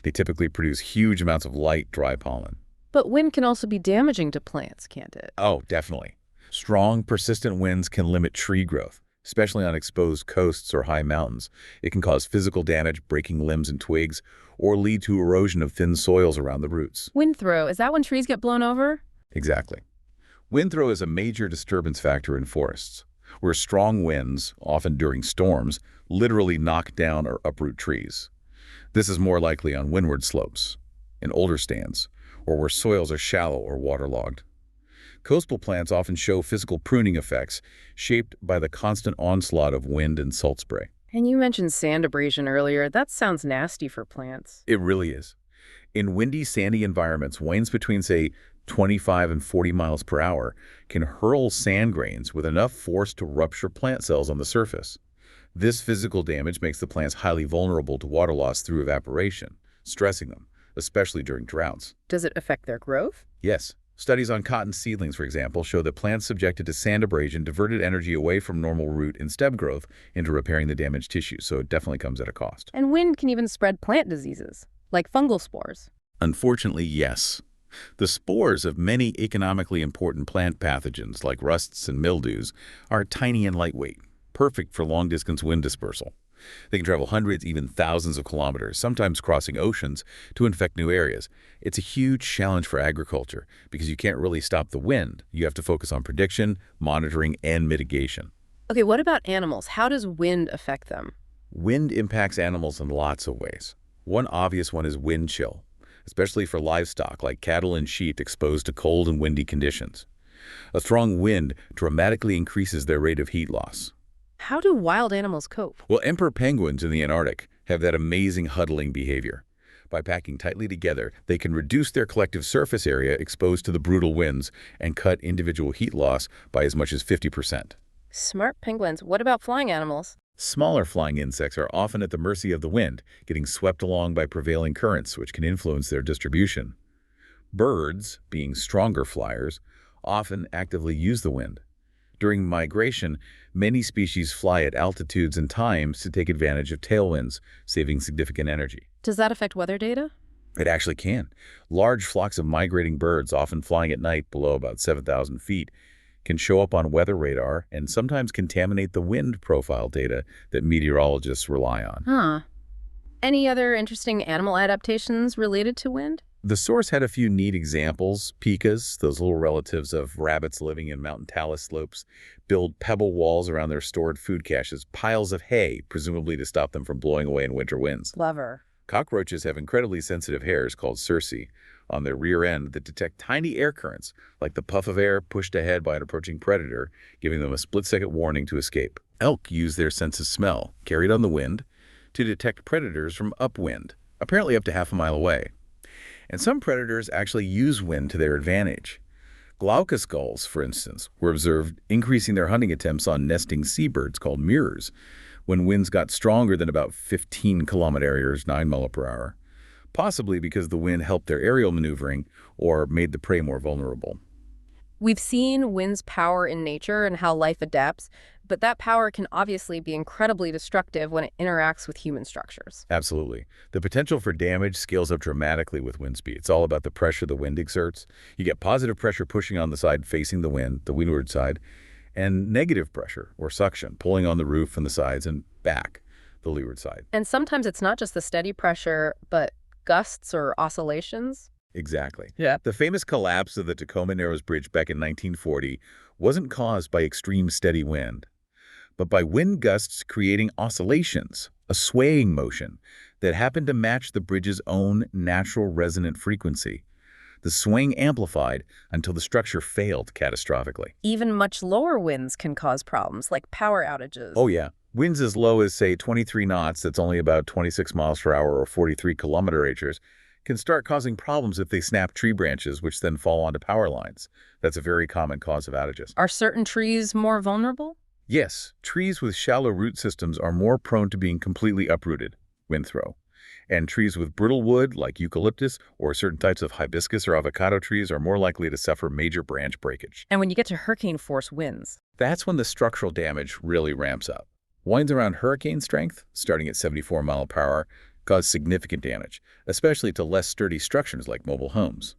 They typically produce huge amounts of light, dry pollen. But wind can also be damaging to plants, can't it? Oh, definitely. Strong, persistent winds can limit tree growth, especially on exposed coasts or high mountains. It can cause physical damage, breaking limbs and twigs, or lead to erosion of thin soils around the roots. Wind throw, is that when trees get blown over? Exactly. Wind throw is a major disturbance factor in forests, where strong winds, often during storms, literally knock down or uproot trees. This is more likely on windward slopes, in older stands, or where soils are shallow or waterlogged. Coastal plants often show physical pruning effects shaped by the constant onslaught of wind and salt spray. And you mentioned sand abrasion earlier. That sounds nasty for plants. It really is. In windy, sandy environments, winds between, say, 25 and 40 miles per hour can hurl sand grains with enough force to rupture plant cells on the surface. This physical damage makes the plants highly vulnerable to water loss through evaporation, stressing them, especially during droughts. Does it affect their growth? Yes. Studies on cotton seedlings, for example, show that plants subjected to sand abrasion diverted energy away from normal root and stem growth into repairing the damaged tissue, so it definitely comes at a cost. And wind can even spread plant diseases, like fungal spores. Unfortunately, yes. The spores of many economically important plant pathogens, like rusts and mildews, are tiny and lightweight, perfect for long-distance wind dispersal. They can travel hundreds, even thousands of kilometers, sometimes crossing oceans, to infect new areas. It's a huge challenge for agriculture because you can't really stop the wind. You have to focus on prediction, monitoring, and mitigation. Okay, what about animals? How does wind affect them? Wind impacts animals in lots of ways. One obvious one is wind chill, especially for livestock like cattle and sheep exposed to cold and windy conditions. A strong wind dramatically increases their rate of heat loss. How do wild animals cope? Well, emperor penguins in the Antarctic have that amazing huddling behavior. By packing tightly together, they can reduce their collective surface area exposed to the brutal winds and cut individual heat loss by as much as 50%. Smart penguins. What about flying animals? Smaller flying insects are often at the mercy of the wind, getting swept along by prevailing currents, which can influence their distribution. Birds, being stronger flyers, often actively use the wind. During migration, many species fly at altitudes and times to take advantage of tailwinds, saving significant energy. Does that affect weather data? It actually can. Large flocks of migrating birds, often flying at night below about 7,000 feet, can show up on weather radar and sometimes contaminate the wind profile data that meteorologists rely on. Huh. Any other interesting animal adaptations related to wind? The source had a few neat examples. Pikas, those little relatives of rabbits living in mountain talus slopes, build pebble walls around their stored food caches, piles of hay, presumably to stop them from blowing away in winter winds. Clever. Cockroaches have incredibly sensitive hairs called cerci on their rear end that detect tiny air currents, like the puff of air pushed ahead by an approaching predator, giving them a split-second warning to escape. Elk use their sense of smell, carried on the wind, to detect predators from upwind, apparently up to half a mile away. And some predators actually use wind to their advantage. Glaucous gulls, for instance, were observed increasing their hunting attempts on nesting seabirds called mirrors when winds got stronger than about 15 kilometers, 9 miles per hour, possibly because the wind helped their aerial maneuvering or made the prey more vulnerable. We've seen wind's power in nature and how life adapts, but that power can obviously be incredibly destructive when it interacts with human structures. Absolutely. The potential for damage scales up dramatically with wind speed. It's all about the pressure the wind exerts. You get positive pressure pushing on the side facing the wind, the windward side, and negative pressure, or suction, pulling on the roof and the sides and back, the leeward side. And sometimes it's not just the steady pressure, but gusts or oscillations. Exactly. Yeah. The famous collapse of the Tacoma Narrows Bridge back in 1940 wasn't caused by extreme steady wind, but by wind gusts creating oscillations, a swaying motion that happened to match the bridge's own natural resonant frequency. The swing amplified until the structure failed catastrophically. Even much lower winds can cause problems, like power outages. Oh yeah, winds as low as, say, 23 knots, that's only about 26 miles per hour or 43 kilometer-acres, can start causing problems if they snap tree branches, which then fall onto power lines. That's a very common cause of outages. Are certain trees more vulnerable? Yes, trees with shallow root systems are more prone to being completely uprooted, wind throw. And trees with brittle wood, like eucalyptus, or certain types of hibiscus or avocado trees are more likely to suffer major branch breakage. And when you get to hurricane-force winds? That's when the structural damage really ramps up. Winds around hurricane strength, starting at 74 miles per hour, cause significant damage, especially to less sturdy structures like mobile homes.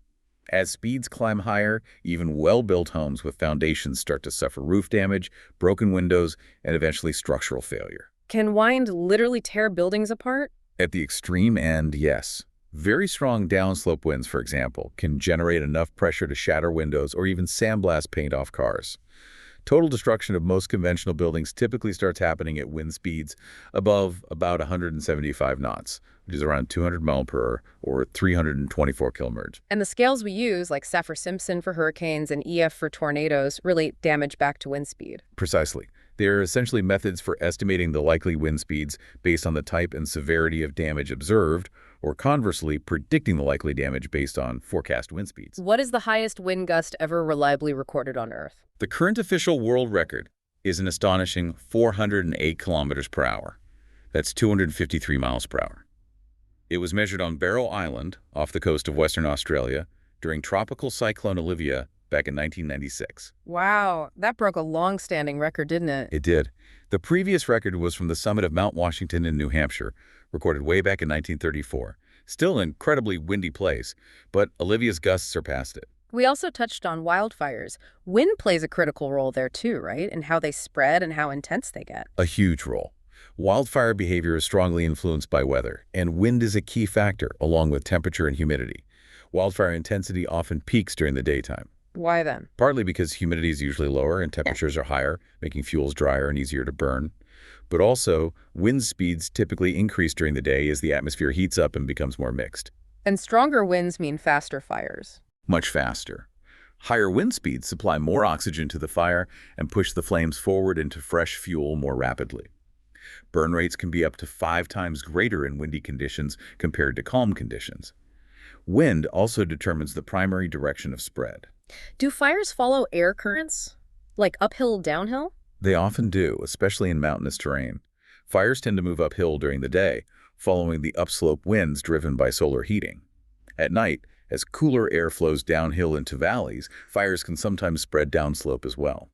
As speeds climb higher, even well-built homes with foundations start to suffer roof damage, broken windows, and eventually structural failure. Can wind literally tear buildings apart? At the extreme end, yes. Very strong downslope winds, for example, can generate enough pressure to shatter windows or even sandblast paint off cars. Total destruction of most conventional buildings typically starts happening at wind speeds above about 175 knots, which is around 200 miles per hour or 324 kilometers. And the scales we use, like Saffir-Simpson for hurricanes and EF for tornadoes, relate damage back to wind speed. Precisely. They are essentially methods for estimating the likely wind speeds based on the type and severity of damage observed, or conversely, predicting the likely damage based on forecast wind speeds. What is the highest wind gust ever reliably recorded on Earth? The current official world record is an astonishing 408 kilometers per hour. That's 253 miles per hour. It was measured on Barrow Island, off the coast of Western Australia, during Tropical Cyclone Olivia back in 1996. Wow, that broke a long-standing record, didn't it? It did. The previous record was from the summit of Mount Washington in New Hampshire, recorded way back in 1934. Still an incredibly windy place, but Olivia's gusts surpassed it. We also touched on wildfires. Wind plays a critical role there too, right? In how they spread and how intense they get. A huge role. Wildfire behavior is strongly influenced by weather, and wind is a key factor, along with temperature and humidity. Wildfire intensity often peaks during the daytime. Why then? Partly because humidity is usually lower and temperatures are higher, making fuels drier and easier to burn. But also, wind speeds typically increase during the day as the atmosphere heats up and becomes more mixed. And stronger winds mean faster fires. Much faster. Higher wind speeds supply more oxygen to the fire and push the flames forward into fresh fuel more rapidly. Burn rates can be up to 5 times greater in windy conditions compared to calm conditions. Wind also determines the primary direction of spread. Do fires follow air currents? Like uphill, downhill? They often do, especially in mountainous terrain. Fires tend to move uphill during the day, following the upslope winds driven by solar heating. At night, as cooler air flows downhill into valleys, fires can sometimes spread downslope as well.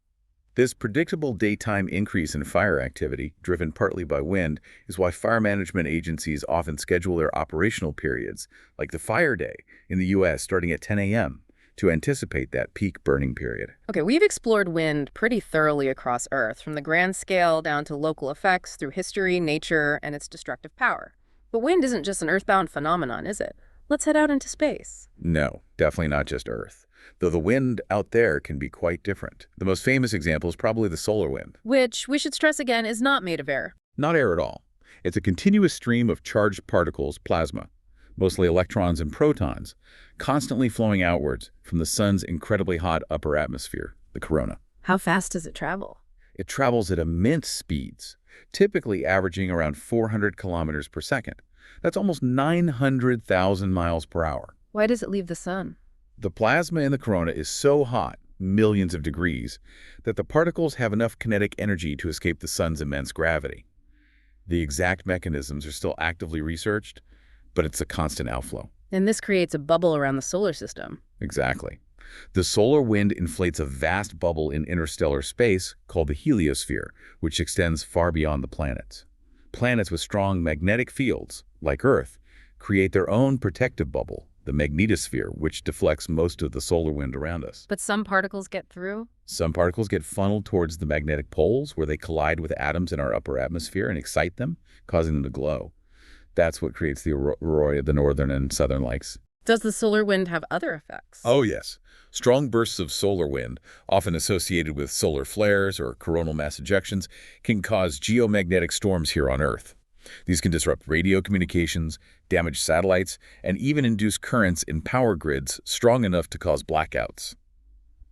This predictable daytime increase in fire activity, driven partly by wind, is why fire management agencies often schedule their operational periods, like the fire day in the U.S. starting at 10 a.m., to anticipate that peak burning period. Okay, we've explored wind pretty thoroughly across Earth, from the grand scale down to local effects through history, nature, and its destructive power. But wind isn't just an earthbound phenomenon, is it? Let's head out into space. No, definitely not just Earth. Though the wind out there can be quite different. The most famous example is probably the solar wind. Which, we should stress again, is not made of air. Not air at all. It's a continuous stream of charged particles, plasma, mostly electrons and protons, constantly flowing outwards from the sun's incredibly hot upper atmosphere, the corona. How fast does it travel? It travels at immense speeds, typically averaging around 400 kilometers per second. That's almost 900,000 miles per hour. Why does it leave the sun? The plasma in the corona is so hot, millions of degrees, that the particles have enough kinetic energy to escape the sun's immense gravity. The exact mechanisms are still actively researched, but it's a constant outflow. And this creates a bubble around the solar system. Exactly. The solar wind inflates a vast bubble in interstellar space called the heliosphere, which extends far beyond the planets. Planets with strong magnetic fields, like Earth, create their own protective bubble, the magnetosphere, which deflects most of the solar wind around us. But some particles get through? Some particles get funneled towards the magnetic poles, where they collide with atoms in our upper atmosphere and excite them, causing them to glow. That's what creates the aurora the northern and southern lights. Does the solar wind have other effects? Oh, yes. Strong bursts of solar wind, often associated with solar flares or coronal mass ejections, can cause geomagnetic storms here on Earth. These can disrupt radio communications, damage satellites, and even induce currents in power grids strong enough to cause blackouts.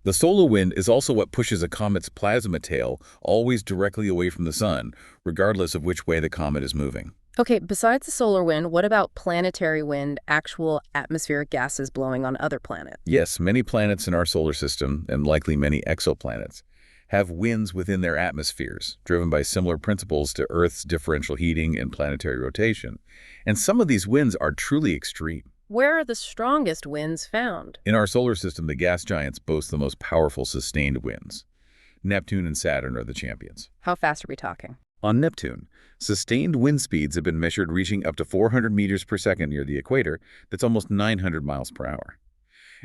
The solar wind is also what pushes a comet's plasma tail always directly away from the sun, regardless of which way the comet is moving. Okay, besides the solar wind, what about planetary wind, actual atmospheric gases blowing on other planets? Yes, many planets in our solar system, and likely many exoplanets, have winds within their atmospheres, driven by similar principles to Earth's differential heating and planetary rotation. And some of these winds are truly extreme. Where are the strongest winds found? In our solar system, the gas giants boast the most powerful sustained winds. Neptune and Saturn are the champions. How fast are we talking? On Neptune, sustained wind speeds have been measured reaching up to 400 meters per second near the equator. That's almost 900 miles per hour.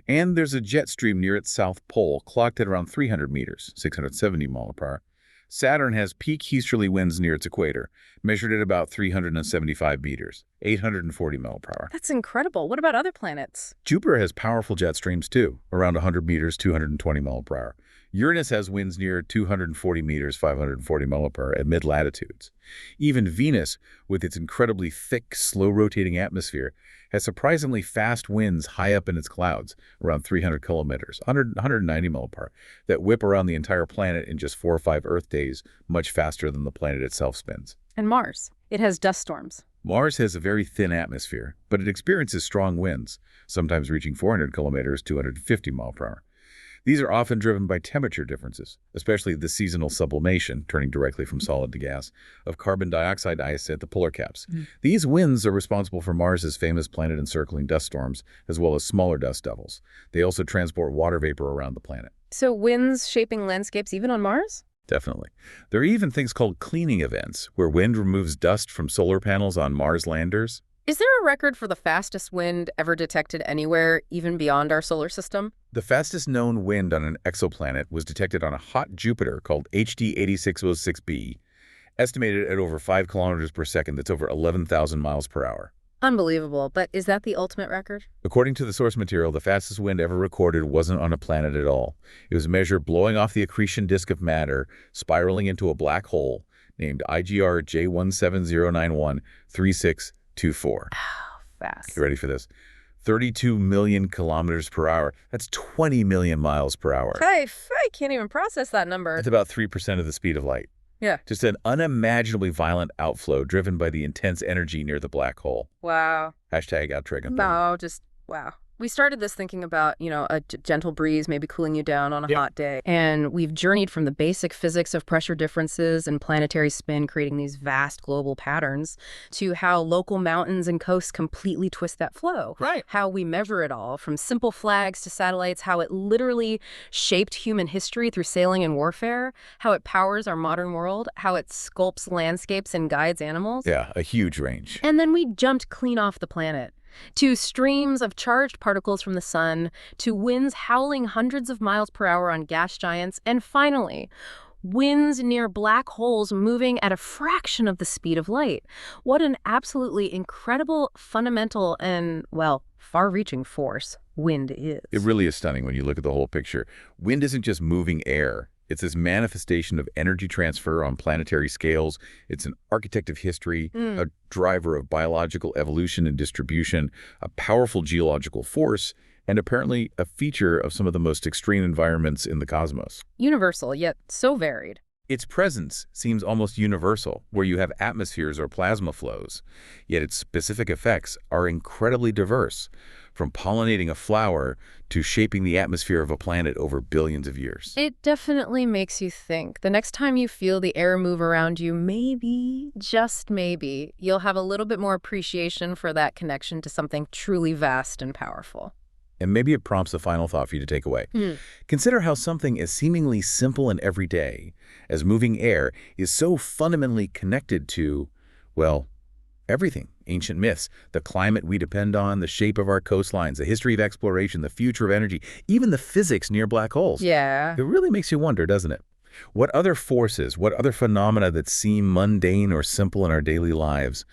And there's a jet stream near its south pole, clocked at around 300 meters, 670 miles per hour. Saturn has peak easterly winds near its equator, measured at about 375 meters, 840 miles per hour. That's incredible. What about other planets? Jupiter has powerful jet streams too, around 100 meters, 220 miles per hour. Uranus has winds near 240 meters, 540 miles per hour at mid-latitudes. Even Venus, with its incredibly thick, slow-rotating atmosphere, has surprisingly fast winds high up in its clouds, around 300 kilometers, 190 miles per hour, that whip around the entire planet in just 4 or 5 Earth days, much faster than the planet itself spins. And Mars. It has dust storms. Mars has a very thin atmosphere, but it experiences strong winds, sometimes reaching 400 kilometers, 250 miles per hour. These are often driven by temperature differences, especially the seasonal sublimation, turning directly from solid to gas, of carbon dioxide ice at the polar caps. These winds are responsible for Mars's famous planet-encircling dust storms, as well as smaller dust devils. They also transport water vapor around the planet. So winds shaping landscapes even on Mars? Definitely. There are even things called cleaning events, where wind removes dust from solar panels on Mars landers. Is there a record for the fastest wind ever detected anywhere, even beyond our solar system? The fastest known wind on an exoplanet was detected on a hot Jupiter called HD 8606b, estimated at over 5 kilometers per second. That's over 11,000 miles per hour. Unbelievable, but is that the ultimate record? According to the source material, the fastest wind ever recorded wasn't on a planet at all. It was measured blowing off the accretion disk of matter, spiraling into a black hole named IGR J17091362. 24. Fast. You ready for this? 32 million kilometers per hour. That's 20 million miles per hour. I can't even process that number. That's about 3% of the speed of light. Yeah. Just an unimaginably violent outflow driven by the intense energy near the black hole. Wow. Hashtag outrigger. No, just wow. We started this thinking about, a gentle breeze maybe cooling you down on a hot day. And we've journeyed from the basic physics of pressure differences and planetary spin creating these vast global patterns to how local mountains and coasts completely twist that flow. Right. How we measure it all, from simple flags to satellites, how it literally shaped human history through sailing and warfare, how it powers our modern world, how it sculpts landscapes and guides animals. Yeah, a huge range. And then we jumped clean off the planet. To streams of charged particles from the sun, to winds howling hundreds of miles per hour on gas giants, and finally, winds near black holes moving at a fraction of the speed of light. What an absolutely incredible, fundamental, and, well, far-reaching force wind is. It really is stunning when you look at the whole picture. Wind isn't just moving air. It's this manifestation of energy transfer on planetary scales. It's an architect of history, a driver of biological evolution and distribution, a powerful geological force, and apparently a feature of some of the most extreme environments in the cosmos. Universal, yet so varied. Its presence seems almost universal, where you have atmospheres or plasma flows, yet its specific effects are incredibly diverse, from pollinating a flower to shaping the atmosphere of a planet over billions of years. It definitely makes you think. The next time you feel the air move around you, maybe, just maybe, you'll have a little bit more appreciation for that connection to something truly vast and powerful. And maybe it prompts a final thought for you to take away. Consider how something as seemingly simple and everyday as moving air is so fundamentally connected to, well, Everything. Ancient myths, the climate we depend on, the shape of our coastlines, the history of exploration, the future of energy, even the physics near black holes. Yeah. It really makes you wonder, doesn't it? What other forces, what other phenomena that seem mundane or simple in our daily lives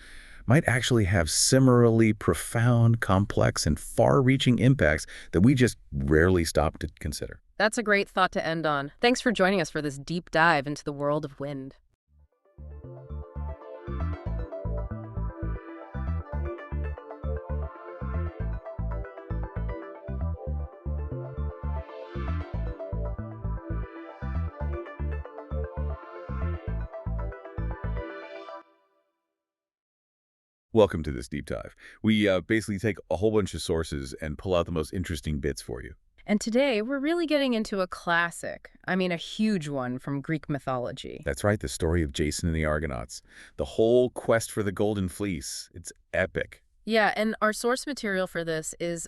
might actually have similarly profound, complex, and far-reaching impacts that we just rarely stop to consider. That's a great thought to end on. Thanks for joining us for this deep dive into the world of wind. Welcome to this deep dive. We basically take a whole bunch of sources and pull out the most interesting bits for you. And today, we're really getting into a classic. I mean, a huge one from Greek mythology. That's right, the story of Jason and the Argonauts. The whole quest for the Golden Fleece. It's epic. Yeah, and our source material for this is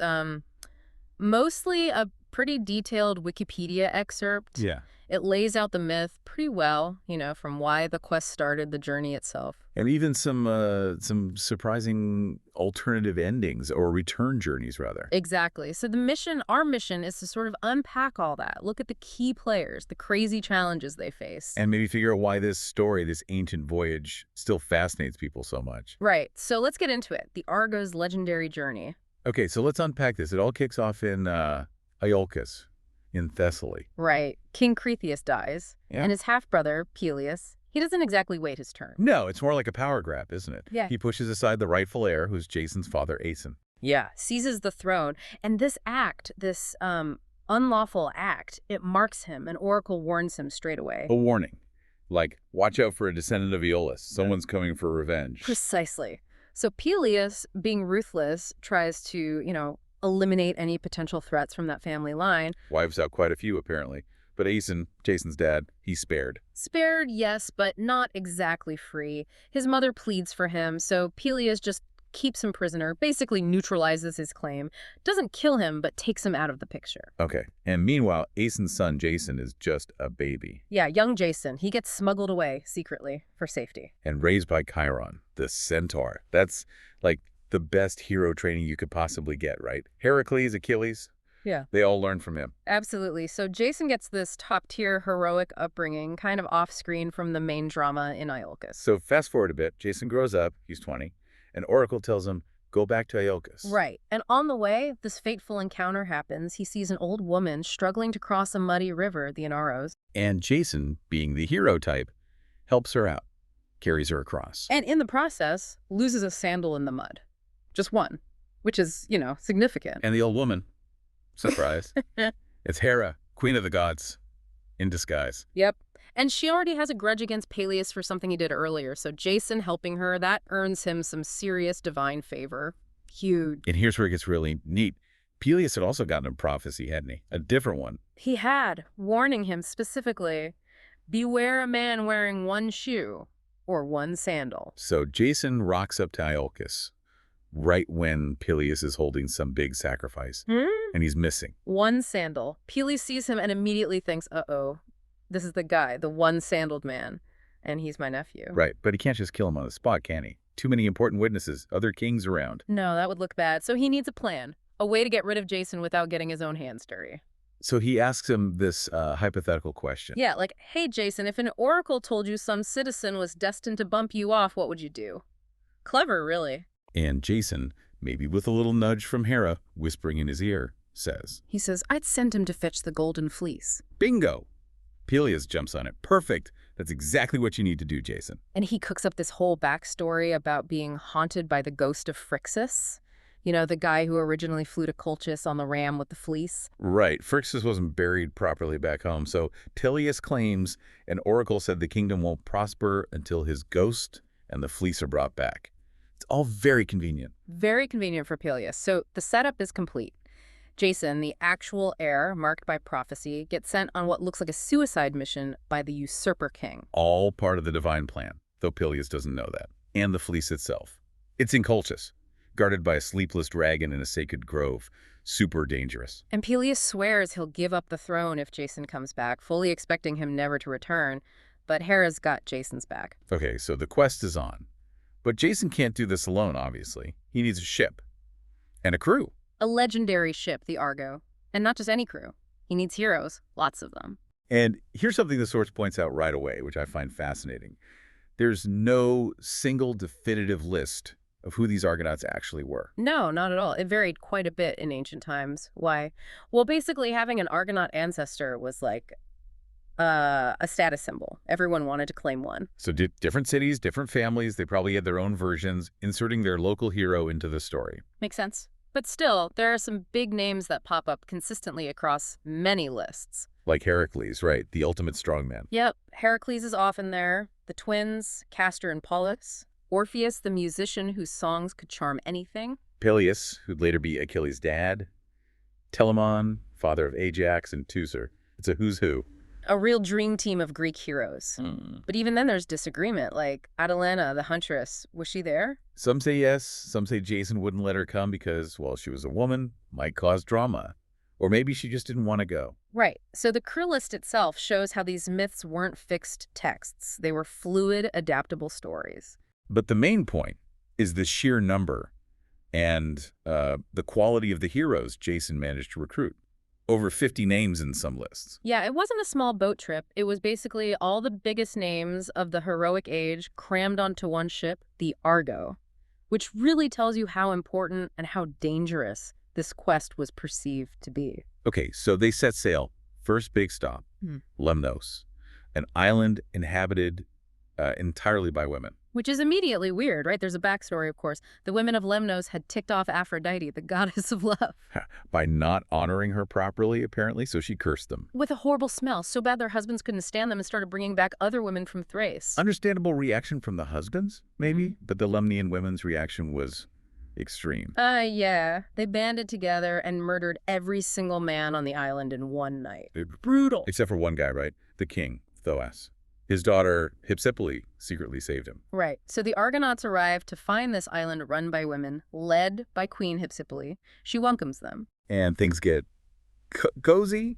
mostly a pretty detailed Wikipedia excerpt. Yeah. It lays out the myth pretty well, from why the quest started, the journey itself. And even some surprising alternative endings, or return journeys, rather. Exactly. So our mission is to sort of unpack all that, look at the key players, the crazy challenges they face. And maybe figure out why this story, this ancient voyage, still fascinates people so much. Right. So let's get into it. The Argo's legendary journey. Okay, so let's unpack this. It all kicks off in Iolcus, in Thessaly. Right. King Cretheus dies, Yeah. and his half-brother, Peleus, he doesn't exactly wait his turn. No, it's more like a power grab, isn't it? Yeah. He pushes aside the rightful heir, who's Jason's father, Aeson. Yeah. Seizes the throne. And this unlawful act, it marks him. An oracle warns him straight away. A warning. Like, watch out for a descendant of Aeolus. Someone's coming for revenge. Precisely. So Peleus, being ruthless, tries to, eliminate any potential threats from that family line. Wives out quite a few, apparently. But Aeson, Jason's dad, he's spared. Spared, yes, but not exactly free. His mother pleads for him, so Peleus just keeps him prisoner, basically neutralizes his claim, doesn't kill him, but takes him out of the picture. Okay. And meanwhile, Aeson's son, Jason, is just a baby. Yeah, young Jason, he gets smuggled away secretly for safety. And raised by Chiron, the centaur. That's, like, the best hero training you could possibly get, right? Heracles, Achilles. Yeah. They all learn from him. Absolutely. So Jason gets this top-tier heroic upbringing, kind of off-screen from the main drama in Iolcus. So fast forward a bit, Jason grows up, he's 20, and Oracle tells him, go back to Iolcus. Right. And on the way, this fateful encounter happens. He sees an old woman struggling to cross a muddy river, the Inaros. And Jason, being the hero type, helps her out, carries her across. And in the process, loses a sandal in the mud. Just one, which is, significant. And the old woman, surprise, it's Hera, queen of the gods, in disguise. Yep. And she already has a grudge against Peleus for something he did earlier, so Jason helping her, that earns him some serious divine favor. Huge. And here's where it gets really neat. Peleus had also gotten a prophecy, hadn't he? A different one. He had, warning him specifically, beware a man wearing one shoe or one sandal. So Jason rocks up to Iolcus right when Peleus is holding some big sacrifice, and he's missing. One sandal. Peleus sees him and immediately thinks, uh-oh, this is the guy, the one-sandaled man, and he's my nephew. Right, but he can't just kill him on the spot, can he? Too many important witnesses, other kings around. No, that would look bad. So he needs a plan, a way to get rid of Jason without getting his own hands dirty. So he asks him this hypothetical question. Yeah, like, hey, Jason, if an oracle told you some citizen was destined to bump you off, what would you do? Clever, really. And Jason, maybe with a little nudge from Hera, whispering in his ear, says, He says, I'd send him to fetch the golden fleece. bingo! Peleus jumps on it. Perfect. That's exactly what you need to do, Jason. And he cooks up this whole backstory about being haunted by the ghost of Phrixus. The guy who originally flew to Colchis on the ram with the fleece. Right. Phrixus wasn't buried properly back home, so Peleus claims an oracle said the kingdom won't prosper until his ghost and the fleece are brought back. It's all very convenient. Very convenient for Peleus. So the setup is complete. Jason, the actual heir marked by prophecy, gets sent on what looks like a suicide mission by the usurper king. All part of the divine plan, though Peleus doesn't know that. And the fleece itself. It's in Colchis, guarded by a sleepless dragon in a sacred grove. Super dangerous. And Peleus swears he'll give up the throne if Jason comes back, fully expecting him never to return. But Hera's got Jason's back. Okay, so the quest is on. But Jason can't do this alone, obviously. He needs a ship and a crew. A legendary ship, the Argo. And not just any crew. He needs heroes, lots of them. And here's something the source points out right away, which I find fascinating. There's no single definitive list of who these Argonauts actually were. No, not at all. It varied quite a bit in ancient times. Why? Well, basically having an Argonaut ancestor was like a status symbol. Everyone wanted to claim one. So different cities, different families, they probably had their own versions, inserting their local hero into the story. Makes sense. But still, there are some big names that pop up consistently across many lists. Like Heracles, right, the ultimate strongman. Yep, Heracles is often there. The twins, Castor and Pollux. Orpheus, the musician whose songs could charm anything. Peleus, who'd later be Achilles' dad. Telamon, father of Ajax and Teucer. It's a who's who. A real dream team of Greek heroes. But even then there's disagreement, like Atalanta, the huntress. Was she there? Some say yes, some say Jason wouldn't let her come because, well, she was a woman, might cause drama. Or maybe she just didn't want to go. Right. So the crew list itself shows how these myths weren't fixed texts. They were fluid, adaptable stories. But the main point is the sheer number and the quality of the heroes Jason managed to recruit. Over 50 names in some lists. Yeah, it wasn't a small boat trip. It was basically all the biggest names of the heroic age crammed onto one ship, the Argo, which really tells you how important and how dangerous this quest was perceived to be. Okay, so they set sail. First big stop, Lemnos, an island inhabited entirely by women. Which is immediately weird, right? There's a backstory, of course. The women of Lemnos had ticked off Aphrodite, the goddess of love. By not honoring her properly, apparently, so she cursed them. With a horrible smell, so bad their husbands couldn't stand them and started bringing back other women from Thrace. Understandable reaction from the husbands, maybe? But the Lemnian women's reaction was extreme. Yeah. They banded together and murdered every single man on the island in one night. Brutal. Except for one guy, right? The king, Thoas. His daughter, Hypsipyle, secretly saved him. Right. So the Argonauts arrive to find this island run by women, led by Queen Hypsipyle. She welcomes them. And things get cozy.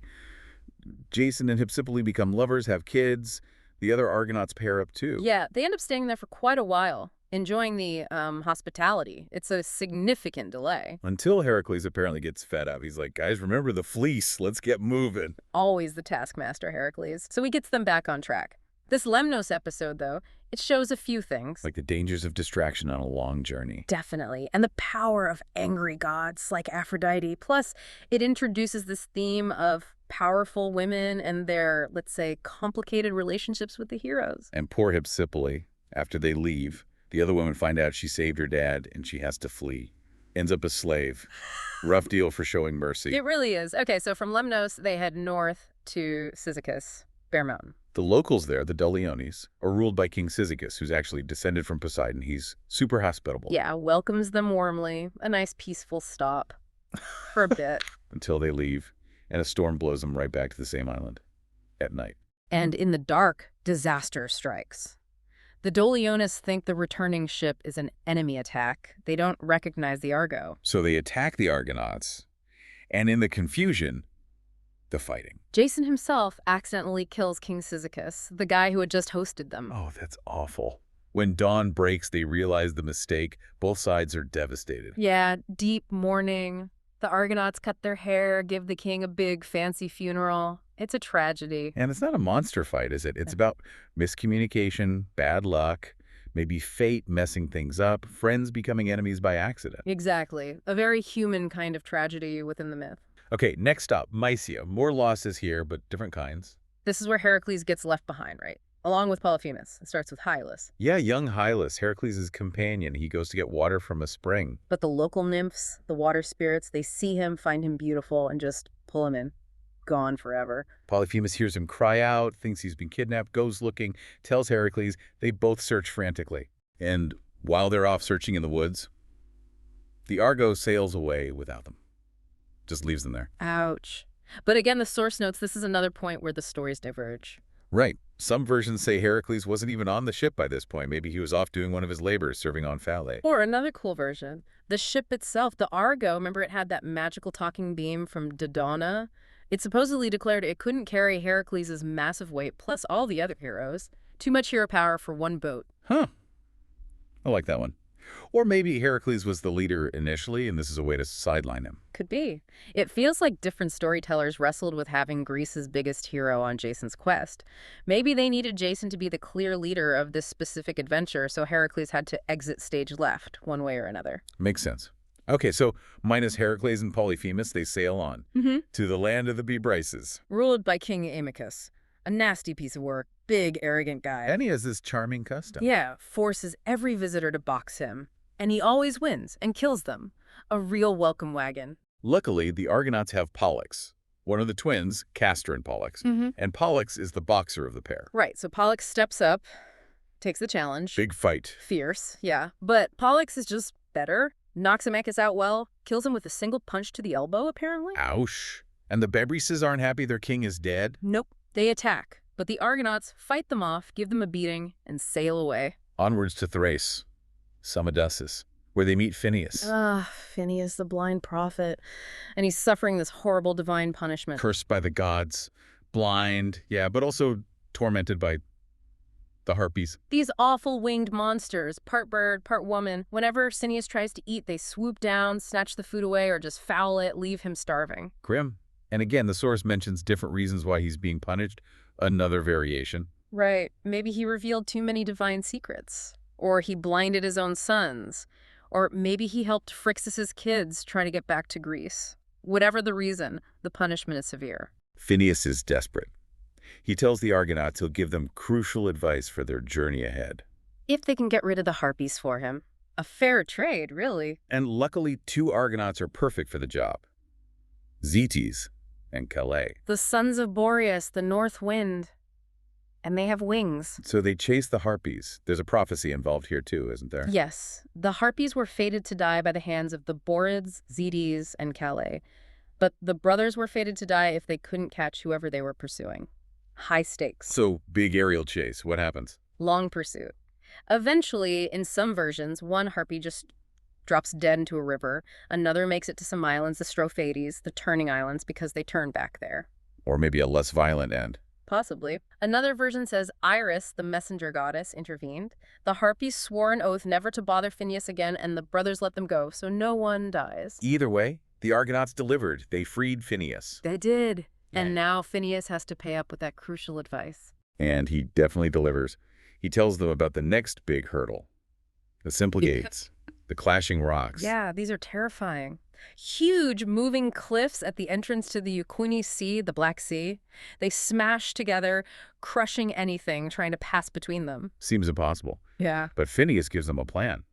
Jason and Hypsipyle become lovers, have kids. The other Argonauts pair up too. Yeah, they end up staying there for quite a while, enjoying the hospitality. It's a significant delay. Until Heracles apparently gets fed up. He's like, guys, remember the fleece. Let's get moving. Always the taskmaster, Heracles. So he gets them back on track. This Lemnos episode, though, it shows a few things. Like the dangers of distraction on a long journey. Definitely. And the power of angry gods like Aphrodite. Plus, it introduces this theme of powerful women and their, let's say, complicated relationships with the heroes. And poor Hypsipyle, after they leave, the other women find out she saved her dad and she has to flee. Ends up a slave. Rough deal for showing mercy. It really is. Okay, so from Lemnos, they head north to Cyzicus, Bear Mountain. The locals there, the Doliones, are ruled by King Cyzicus, who's actually descended from Poseidon. He's super hospitable. Yeah, welcomes them warmly. A nice peaceful stop for a bit. Until they leave, and a storm blows them right back to the same island at night. And in the dark, disaster strikes. The Doliones think the returning ship is an enemy attack. They don't recognize the Argo. So they attack the Argonauts, and in the confusion, the fighting. Jason himself accidentally kills King Cyzicus, the guy who had just hosted them. Oh, that's awful. When dawn breaks, they realize the mistake. Both sides are devastated. Yeah, deep mourning. The Argonauts cut their hair, give the king a big, fancy funeral. It's a tragedy. And it's not a monster fight, is it? It's about miscommunication, bad luck, maybe fate messing things up, friends becoming enemies by accident. Exactly. A very human kind of tragedy within the myth. Okay, next stop, Mysia. More losses here, but different kinds. This is where Heracles gets left behind, right? Along with Polyphemus. It starts with Hylas. Yeah, young Hylas, Heracles' companion. He goes to get water from a spring. But the local nymphs, the water spirits, they see him, find him beautiful, and just pull him in. Gone forever. Polyphemus hears him cry out, thinks he's been kidnapped, goes looking, tells Heracles. They both search frantically. And while they're off searching in the woods, the Argo sails away without them. Just leaves them there. Ouch. But again, the source notes this is another point where the stories diverge. Right. Some versions say Heracles wasn't even on the ship by this point. Maybe he was off doing one of his labors, serving on Phallae. Or another cool version. The ship itself, the Argo, remember it had that magical talking beam from Dodona? It supposedly declared it couldn't carry Heracles' massive weight plus all the other heroes. Too much hero power for one boat. Huh. I like that one. Or maybe Heracles was the leader initially, and this is a way to sideline him. Could be. It feels like different storytellers wrestled with having Greece's biggest hero on Jason's quest. Maybe they needed Jason to be the clear leader of this specific adventure, so Heracles had to exit stage left, one way or another. Makes sense. Okay, so minus Heracles and Polyphemus, they sail on to the land of the Bebryces. Ruled by King Amycus. A nasty piece of work, big, arrogant guy. And he has this charming custom. Yeah, forces every visitor to box him. And he always wins and kills them. A real welcome wagon. Luckily, the Argonauts have Pollux, one of the twins, Castor and Pollux. And Pollux is the boxer of the pair. Right, so Pollux steps up, takes the challenge. Big fight. Fierce, yeah. But Pollux is just better, knocks Amycus out well, kills him with a single punch to the elbow, apparently. Ouch. And the Bebryces aren't happy their king is dead? Nope. They attack, but the Argonauts fight them off, give them a beating, and sail away. Onwards to Thrace, Samadusis, where they meet Phineas. Phineas, the blind prophet. And he's suffering this horrible divine punishment. Cursed by the gods, blind, yeah, but also tormented by the harpies. These awful winged monsters, part bird, part woman. Whenever Phineas tries to eat, they swoop down, snatch the food away, or just foul it, leave him starving. Grim. And again, the source mentions different reasons why he's being punished. Another variation. Right. Maybe he revealed too many divine secrets. Or he blinded his own sons. Or maybe he helped Phrixus's kids try to get back to Greece. Whatever the reason, the punishment is severe. Phineas is desperate. He tells the Argonauts he'll give them crucial advice for their journey ahead. If they can get rid of the harpies for him. A fair trade, really. And luckily, 2 Argonauts are perfect for the job. Zetes and Calais. The sons of Boreas, the north wind. And they have wings. So they chase the harpies. There's a prophecy involved here too, isn't there? Yes. The harpies were fated to die by the hands of the Boreads, Zetes, and Calais. But the brothers were fated to die if they couldn't catch whoever they were pursuing. High stakes. So, big aerial chase. What happens? Long pursuit. Eventually, in some versions, one harpy just drops dead into a river. Another makes it to some islands, the Strophades, the turning islands, because they turn back there. Or maybe a less violent end. Possibly. Another version says Iris, the messenger goddess, intervened. The harpies swore an oath never to bother Phineas again, and the brothers let them go, so no one dies. Either way, the Argonauts delivered. They freed Phineas. They did. And now Phineas has to pay up with that crucial advice. And he definitely delivers. He tells them about the next big hurdle. The simple gates. The clashing rocks. Yeah, these are terrifying. Huge moving cliffs at the entrance to the Euquinese Sea, the Black Sea. They smash together, crushing anything trying to pass between them. Seems impossible. Yeah. But Phineas gives them a plan.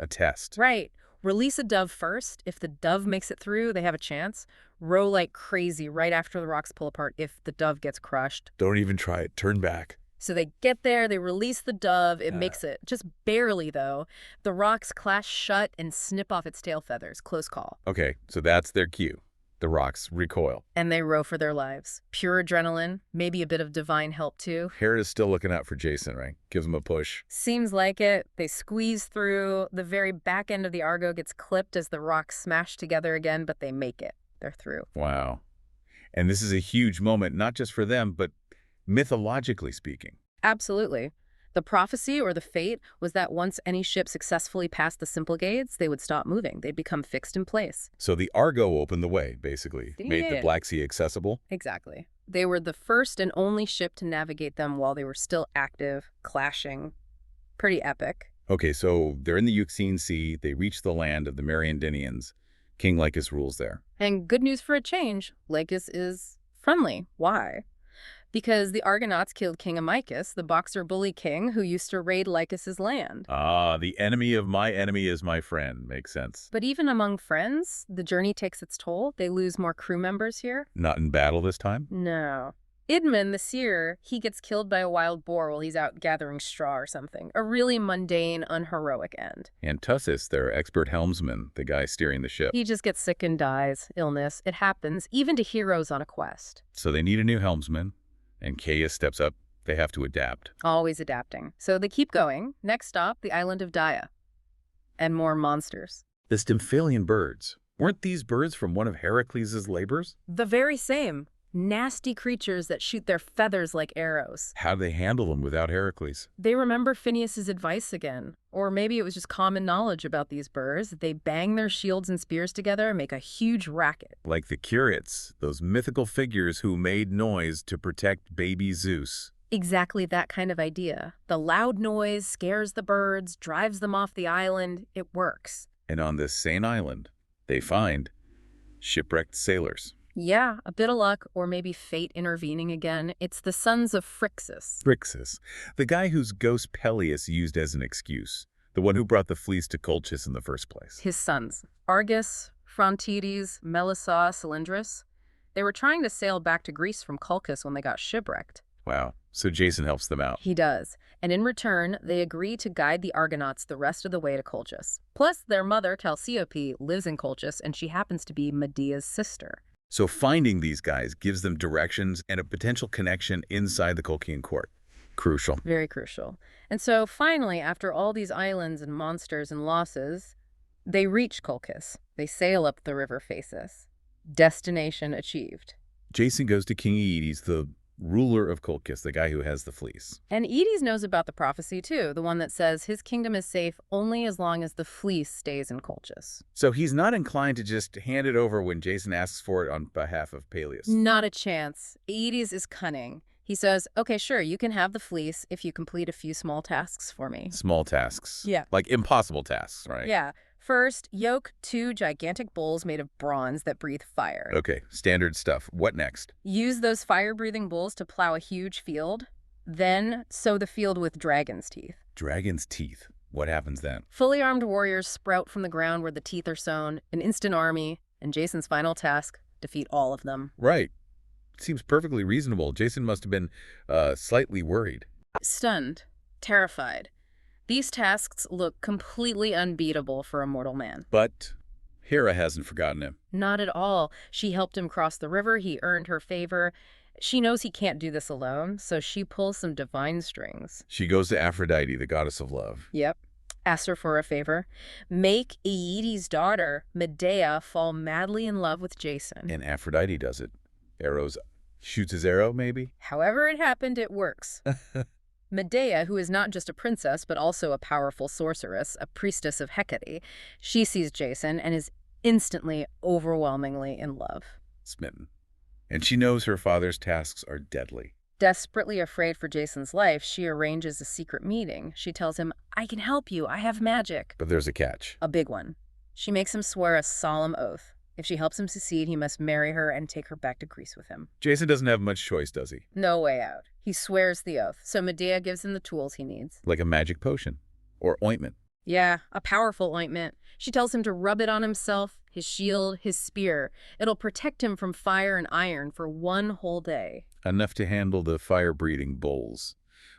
A test. Right. Release a dove first. If the dove makes it through, they have a chance. Row like crazy right after the rocks pull apart if the dove gets crushed. Don't even try it. Turn back. So they get there, they release the dove, it makes it. Just barely, though. The rocks clash shut and snip off its tail feathers. Close call. Okay, so that's their cue. The rocks recoil. And they row for their lives. Pure adrenaline, maybe a bit of divine help, too. Hera's still looking out for Jason, right? Gives him a push. Seems like it. They squeeze through. The very back end of the Argo gets clipped as the rocks smash together again, but they make it. They're through. Wow. And this is a huge moment, not just for them, but mythologically speaking. Absolutely. The prophecy or the fate was that once any ship successfully passed the simple gates, they would stop moving. They'd become fixed in place. So the Argo opened the way, basically. They Made the did. Black Sea accessible. Exactly. They were the first and only ship to navigate them while they were still active, clashing. Pretty epic. Okay, so they're in the Euxine Sea. They reach the land of the Mariandynians. King Lycus rules there. And good news for a change, Lycus is friendly. Why? Because the Argonauts killed King Amycus, the boxer bully king who used to raid Lycus's land. Ah, the enemy of my enemy is my friend. Makes sense. But even among friends, the journey takes its toll. They lose more crew members here. Not in battle this time? No. Idmon, the seer, he gets killed by a wild boar while he's out gathering straw or something. A really mundane, unheroic end. And Tussis, their expert helmsman, the guy steering the ship. He just gets sick and dies. Illness. It happens, even to heroes on a quest. So they need a new helmsman. And Caius steps up. They have to adapt. Always adapting. So they keep going. Next stop, the island of Dia. And more monsters. The Stymphalian birds. Weren't these birds from one of Heracles' labors? The very same. nasty creatures that shoot their feathers like arrows. How do they handle them without Heracles? They remember Phineas's advice again. Or maybe it was just common knowledge about these birds. They bang their shields and spears together and make a huge racket. Like the Curates, those mythical figures who made noise to protect baby Zeus. Exactly that kind of idea. The loud noise scares the birds, drives them off the island. It works. And on this same island, they find shipwrecked sailors. Yeah, a bit of luck, or maybe fate intervening again. It's the sons of Phrixus. Phrixus, the guy whose ghost Peleus used as an excuse, the one who brought the fleece to Colchis in the first place. His sons, Argus, Phrontides, Melissae, Cylindrus. They were trying to sail back to Greece from Colchis when they got shipwrecked. Wow, so Jason helps them out. He does, and in return, they agree to guide the Argonauts the rest of the way to Colchis. Plus, their mother, Chalciope, lives in Colchis, and she happens to be Medea's sister. So finding these guys gives them directions and a potential connection inside the Colchian court. Crucial. Very crucial. And so finally, after all these islands and monsters and losses, they reach Colchis. They sail up the river Phasis. Destination achieved. Jason goes to King Aeetes, the ruler of Colchis, the guy who has the fleece. And Aeetes knows about the prophecy too, the one that says his kingdom is safe only as long as the fleece stays in Colchis. So he's not inclined to just hand it over when Jason asks for it on behalf of Peleus. Not a chance. Aeetes is cunning. He says, okay, sure, you can have the fleece if you complete a few small tasks for me. Small tasks. Yeah. Like impossible tasks, right? Yeah. First, yoke 2 gigantic bulls made of bronze that breathe fire. Okay, standard stuff. What next? Use those fire-breathing bulls to plow a huge field. Then, sow the field with dragon's teeth. Dragon's teeth. What happens then? Fully armed warriors sprout from the ground where the teeth are sown, an instant army, and Jason's final task, defeat all of them. Right. Seems perfectly reasonable. Jason must have been slightly worried. Stunned. Terrified. These tasks look completely unbeatable for a mortal man. But Hera hasn't forgotten him. Not at all. She helped him cross the river. He earned her favor. She knows he can't do this alone, so she pulls some divine strings. She goes to Aphrodite, the goddess of love. Yep. Asks her for a favor. Make Aeetes' daughter, Medea, fall madly in love with Jason. And Aphrodite does it. Shoots his arrow, maybe? However it happened, it works. Medea, who is not just a princess, but also a powerful sorceress, a priestess of Hecate, she sees Jason and is instantly, overwhelmingly in love. Smitten. And she knows her father's tasks are deadly. Desperately afraid for Jason's life, she arranges a secret meeting. She tells him, I can help you. I have magic. But there's a catch. A big one. She makes him swear a solemn oath. If she helps him succeed, he must marry her and take her back to Greece with him. Jason doesn't have much choice, does he? No way out. He swears the oath, so Medea gives him the tools he needs. Like a magic potion. Or ointment. Yeah, a powerful ointment. She tells him to rub it on himself, his shield, his spear. It'll protect him from fire and iron for one whole day. Enough to handle the fire-breathing bulls.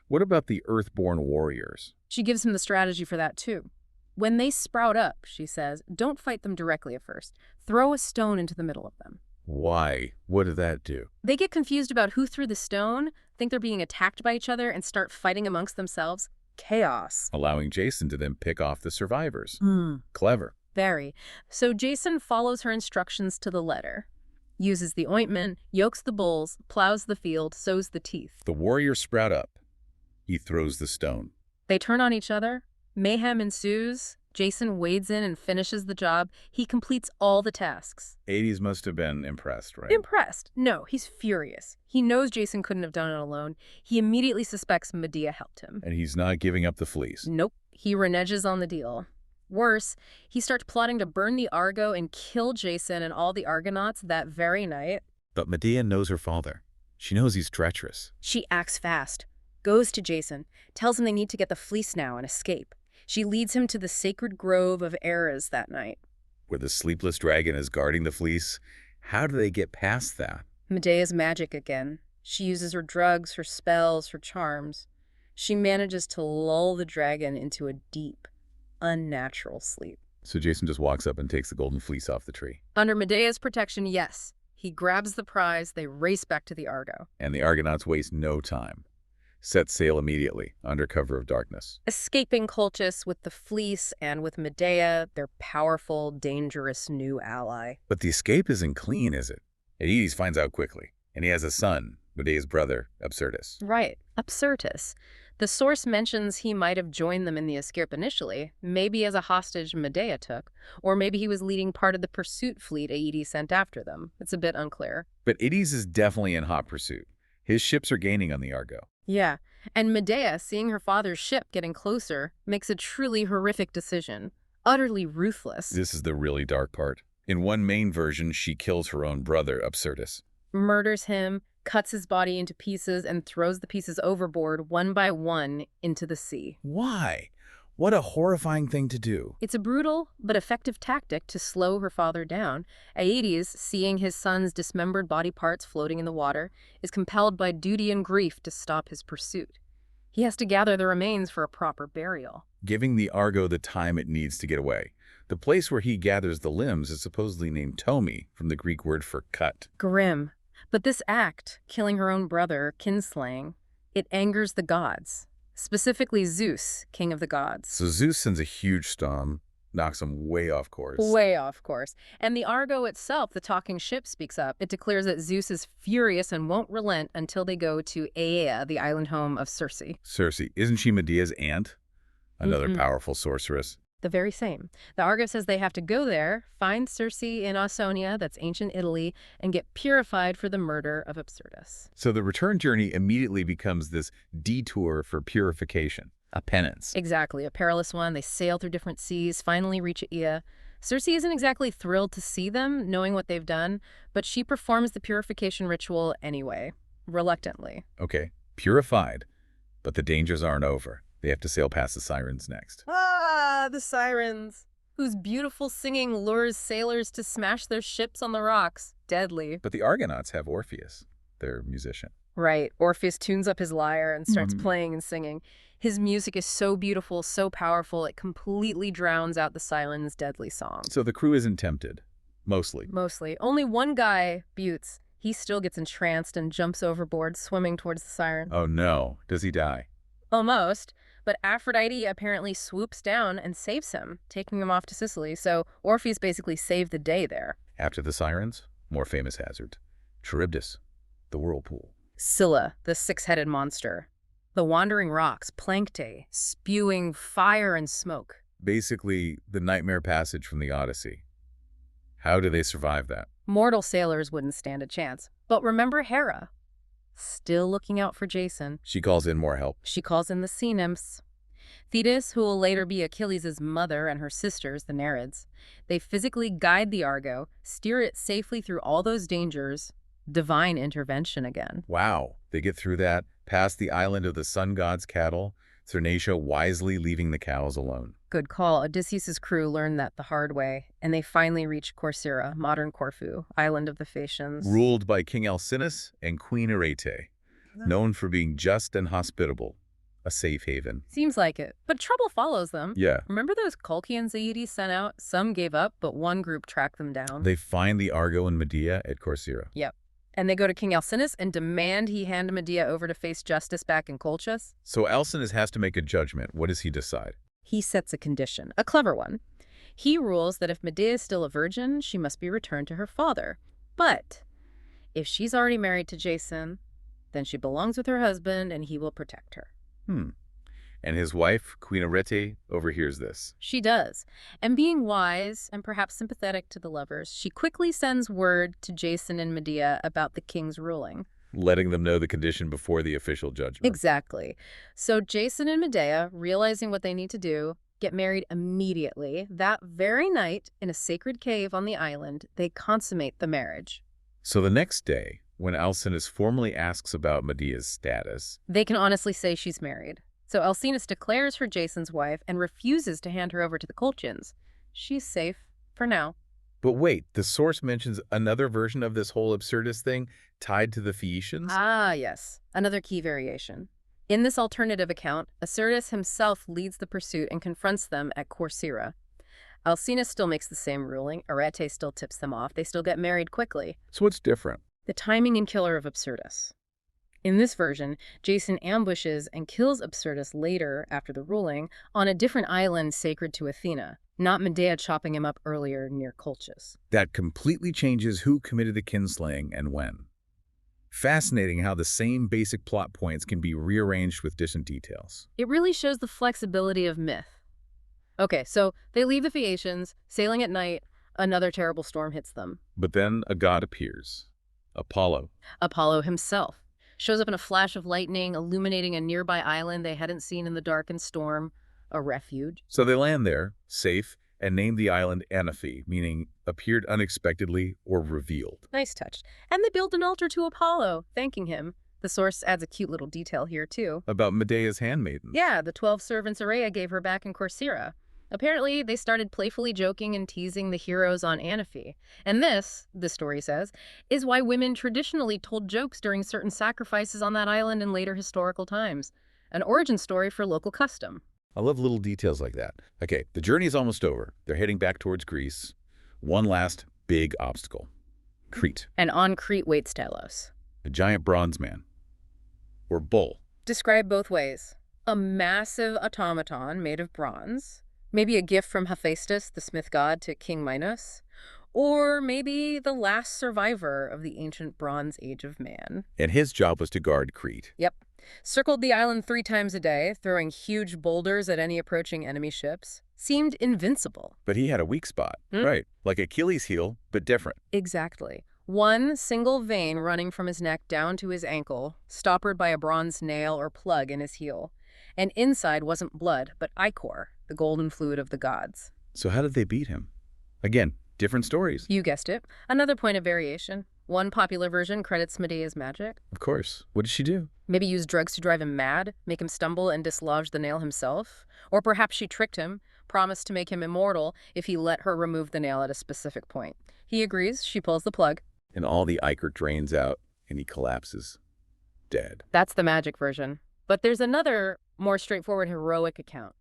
What about the earthborn warriors? She gives him the strategy for that, too. When they sprout up, she says, don't fight them directly at first. Throw a stone into the middle of them. Why? What did that do? They get confused about who threw the stone, think they're being attacked by each other, and start fighting amongst themselves. Chaos. Allowing Jason to then pick off the survivors. Hmm. Clever. Very. So Jason follows her instructions to the letter. Uses the ointment, yokes the bulls, plows the field, sows the teeth. The warriors sprout up. He throws the stone. They turn on each other. Mayhem ensues. Jason wades in and finishes the job. He completes all the tasks. Aeetes must have been impressed, right? Impressed? No, he's furious. He knows Jason couldn't have done it alone. He immediately suspects Medea helped him. And he's not giving up the fleece. Nope. He reneges on the deal. Worse, he starts plotting to burn the Argo and kill Jason and all the Argonauts that very night. But Medea knows her father. She knows he's treacherous. She acts fast, goes to Jason, tells him they need to get the fleece now and escape. She leads him to the sacred grove of Ares that night. Where the sleepless dragon is guarding the fleece. How do they get past that? Medea's magic again. She uses her drugs, her spells, her charms. She manages to lull the dragon into a deep, unnatural sleep. So Jason just walks up and takes the golden fleece off the tree. Under Medea's protection, yes. He grabs the prize, they race back to the Argo. And the Argonauts waste no time. Set sail immediately, under cover of darkness. Escaping Colchis with the fleece and with Medea, their powerful, dangerous new ally. But the escape isn't clean, is it? Aeetes finds out quickly. And he has a son, Medea's brother, Absyrtus. Right, Absyrtus. The source mentions he might have joined them in the escape initially, maybe as a hostage Medea took, or maybe he was leading part of the pursuit fleet Aeetes sent after them. It's a bit unclear. But Aeetes is definitely in hot pursuit. His ships are gaining on the Argo. Yeah, and Medea, seeing her father's ship getting closer, makes a truly horrific decision. Utterly ruthless. This is the really dark part. In one main version, she kills her own brother, Absyrtus. Murders him, cuts his body into pieces, and throws the pieces overboard one by one into the sea. Why? What a horrifying thing to do. It's a brutal but effective tactic to slow her father down. Aeetes, seeing his son's dismembered body parts floating in the water, is compelled by duty and grief to stop his pursuit. He has to gather the remains for a proper burial. Giving the Argo the time it needs to get away. The place where he gathers the limbs is supposedly named Tomi, from the Greek word for cut. Grim. But this act, killing her own brother, kinslaying, it angers the gods. Specifically Zeus, king of the gods. So Zeus sends a huge storm, knocks him way off course. Way off course. And the Argo itself, the talking ship, speaks up. It declares that Zeus is furious and won't relent until they go to Aea, the island home of Circe. Circe, isn't she Medea's aunt? Another powerful sorceress. The very same. The Argo says they have to go there, find Circe in Ausonia, that's ancient Italy, and get purified for the murder of Absyrtus. So the return journey immediately becomes this detour for purification, a penance. Exactly, a perilous one. They sail through different seas, finally reach Aea. Circe isn't exactly thrilled to see them, knowing what they've done, but she performs the purification ritual anyway, reluctantly. Okay, purified, but the dangers aren't over. They have to sail past the sirens next. Ah, the sirens, whose beautiful singing lures sailors to smash their ships on the rocks. Deadly. But the Argonauts have Orpheus, their musician. Right. Orpheus tunes up his lyre and starts playing and singing. His music is so beautiful, so powerful, it completely drowns out the sirens' deadly song. So the crew isn't tempted. Mostly. Mostly. Only one guy, Butes, he still gets entranced and jumps overboard, swimming towards the siren. Oh no. Does he die? Almost. But Aphrodite apparently swoops down and saves him, taking him off to Sicily. So Orpheus basically saved the day there. After the sirens, more famous hazard. Charybdis, the whirlpool. Scylla, the six-headed monster. The wandering rocks, Plankte, spewing fire and smoke. Basically, the nightmare passage from the Odyssey. How do they survive that? Mortal sailors wouldn't stand a chance. But remember Hera. Still looking out for Jason. She calls in more help. She calls in the sea nymphs. Thetis, who will later be Achilles' mother, and her sisters, the Nereids. They physically guide the Argo, steer it safely through all those dangers. Divine intervention again. Wow. They get through that, past the island of the sun god's cattle, Thrinacia wisely leaving the cows alone. Good call. Odysseus' crew learned that the hard way, and they finally reach Corcyra, modern Corfu, island of the Phaeacians. Ruled by King Alcinous and Queen Arete, known for being just and hospitable. A safe haven. Seems like it. But trouble follows them. Yeah. Remember those Colchians Aeetes sent out? Some gave up, but one group tracked them down. They find the Argo and Medea at Corcyra. Yep. And they go to King Alcinous and demand he hand Medea over to face justice back in Colchis. So Alcinous has to make a judgment. What does he decide? He sets a condition, a clever one. He rules that if Medea is still a virgin, she must be returned to her father. But if she's already married to Jason, then she belongs with her husband and he will protect her. And his wife, Queen Arete, overhears this. She does. And being wise and perhaps sympathetic to the lovers, she quickly sends word to Jason and Medea about the king's ruling. Letting them know the condition before the official judgment. Exactly. So Jason and Medea, realizing what they need to do, get married immediately. That very night, in a sacred cave on the island, they consummate the marriage. So the next day, when Alcinous formally asks about Medea's status, they can honestly say she's married. So Alcinous declares her Jason's wife and refuses to hand her over to the Colchians. She's safe for now. But wait, the source mentions another version of this whole Absyrtus thing tied to the Phaeacians? Ah, yes. Another key variation. In this alternative account, Absyrtus himself leads the pursuit and confronts them at Corcyra. Alcinous still makes the same ruling. Arete still tips them off. They still get married quickly. So what's different? The timing and killer of Absyrtus. In this version, Jason ambushes and kills Absyrtus later, after the ruling, on a different island sacred to Athena, not Medea chopping him up earlier near Colchis. That completely changes who committed the kinslaying and when. Fascinating how the same basic plot points can be rearranged with different details. It really shows the flexibility of myth. Okay, so they leave the Phaeacians, sailing at night, another terrible storm hits them. But then a god appears. Apollo. Apollo himself shows up in a flash of lightning, illuminating a nearby island they hadn't seen in the dark and storm, a refuge. So they land there, safe, and name the island Anaphe, meaning appeared unexpectedly or revealed. Nice touch. And they build an altar to Apollo, thanking him. The source adds a cute little detail here, too. About Medea's handmaidens. Yeah, the 12 servants Araya gave her back in Corcyra. Apparently, they started playfully joking and teasing the heroes on Anaphe. And this, the story says, is why women traditionally told jokes during certain sacrifices on that island in later historical times. An origin story for local custom. I love little details like that. Okay, the journey is almost over. They're heading back towards Greece. One last big obstacle. Crete. And on Crete waits Telos. A giant bronze man. Or bull. Described both ways. A massive automaton made of bronze. Maybe a gift from Hephaestus, the smith god, to King Minos. Or maybe the last survivor of the ancient Bronze Age of man. And his job was to guard Crete. Yep. Circled the island 3 times a day, throwing huge boulders at any approaching enemy ships. Seemed invincible. But he had a weak spot. Right. Like Achilles' heel, but different. Exactly. One single vein running from his neck down to his ankle, stoppered by a bronze nail or plug in his heel. And inside wasn't blood, but ichor, the golden fluid of the gods. So how did they beat him? Again, different stories. You guessed it. Another point of variation. One popular version credits Medea's magic. Of course. What did she do? Maybe use drugs to drive him mad, make him stumble and dislodge the nail himself. Or perhaps she tricked him, promised to make him immortal if he let her remove the nail at a specific point. He agrees, she pulls the plug. And all the ichor drains out, and he collapses. Dead. That's the magic version. But there's another, more straightforward heroic account.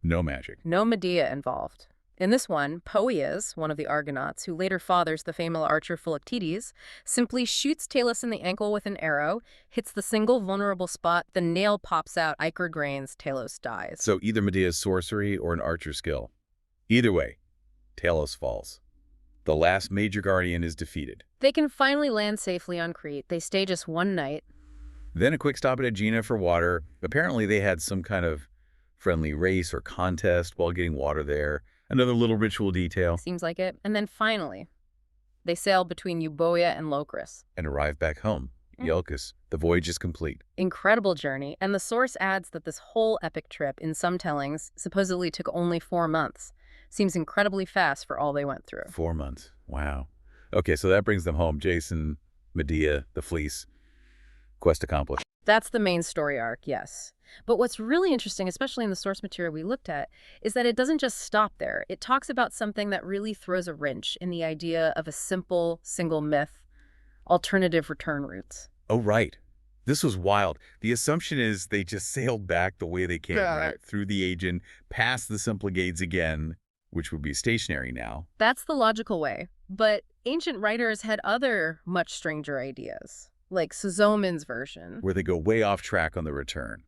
No magic. No Medea involved. In this one, Poeas, one of the Argonauts, who later fathers the famous archer Philoctetes, simply shoots Talus in the ankle with an arrow, hits the single vulnerable spot, the nail pops out, ichor drains, Talos dies. So either Medea's sorcery or an archer skill. Either way, Talos falls. The last major guardian is defeated. They can finally land safely on Crete. They stay just one night. Then a quick stop at Aegina for water. Apparently they had some kind of friendly race or contest while getting water there. Another little ritual detail. Seems like it. And then finally, they sail between Euboea and Locris. And arrive back home. Iolcus. The voyage is complete. Incredible journey. And the source adds that this whole epic trip, in some tellings, supposedly took only 4 months. Seems incredibly fast for all they went through. 4 months. Wow. Okay, so that brings them home. Jason, Medea, the fleece. Quest accomplished. That's the main story arc, yes. But what's really interesting, especially in the source material we looked at, is that it doesn't just stop there. It talks about something that really throws a wrench in the idea of a simple, single myth, alternative return routes. Oh, right. This was wild. The assumption is they just sailed back the way they came, right? Through the Aegean, past the Symplegades again, which would be stationary now. That's the logical way. But ancient writers had other, much stranger ideas, like Sozomen's version, where they go way off track on the return.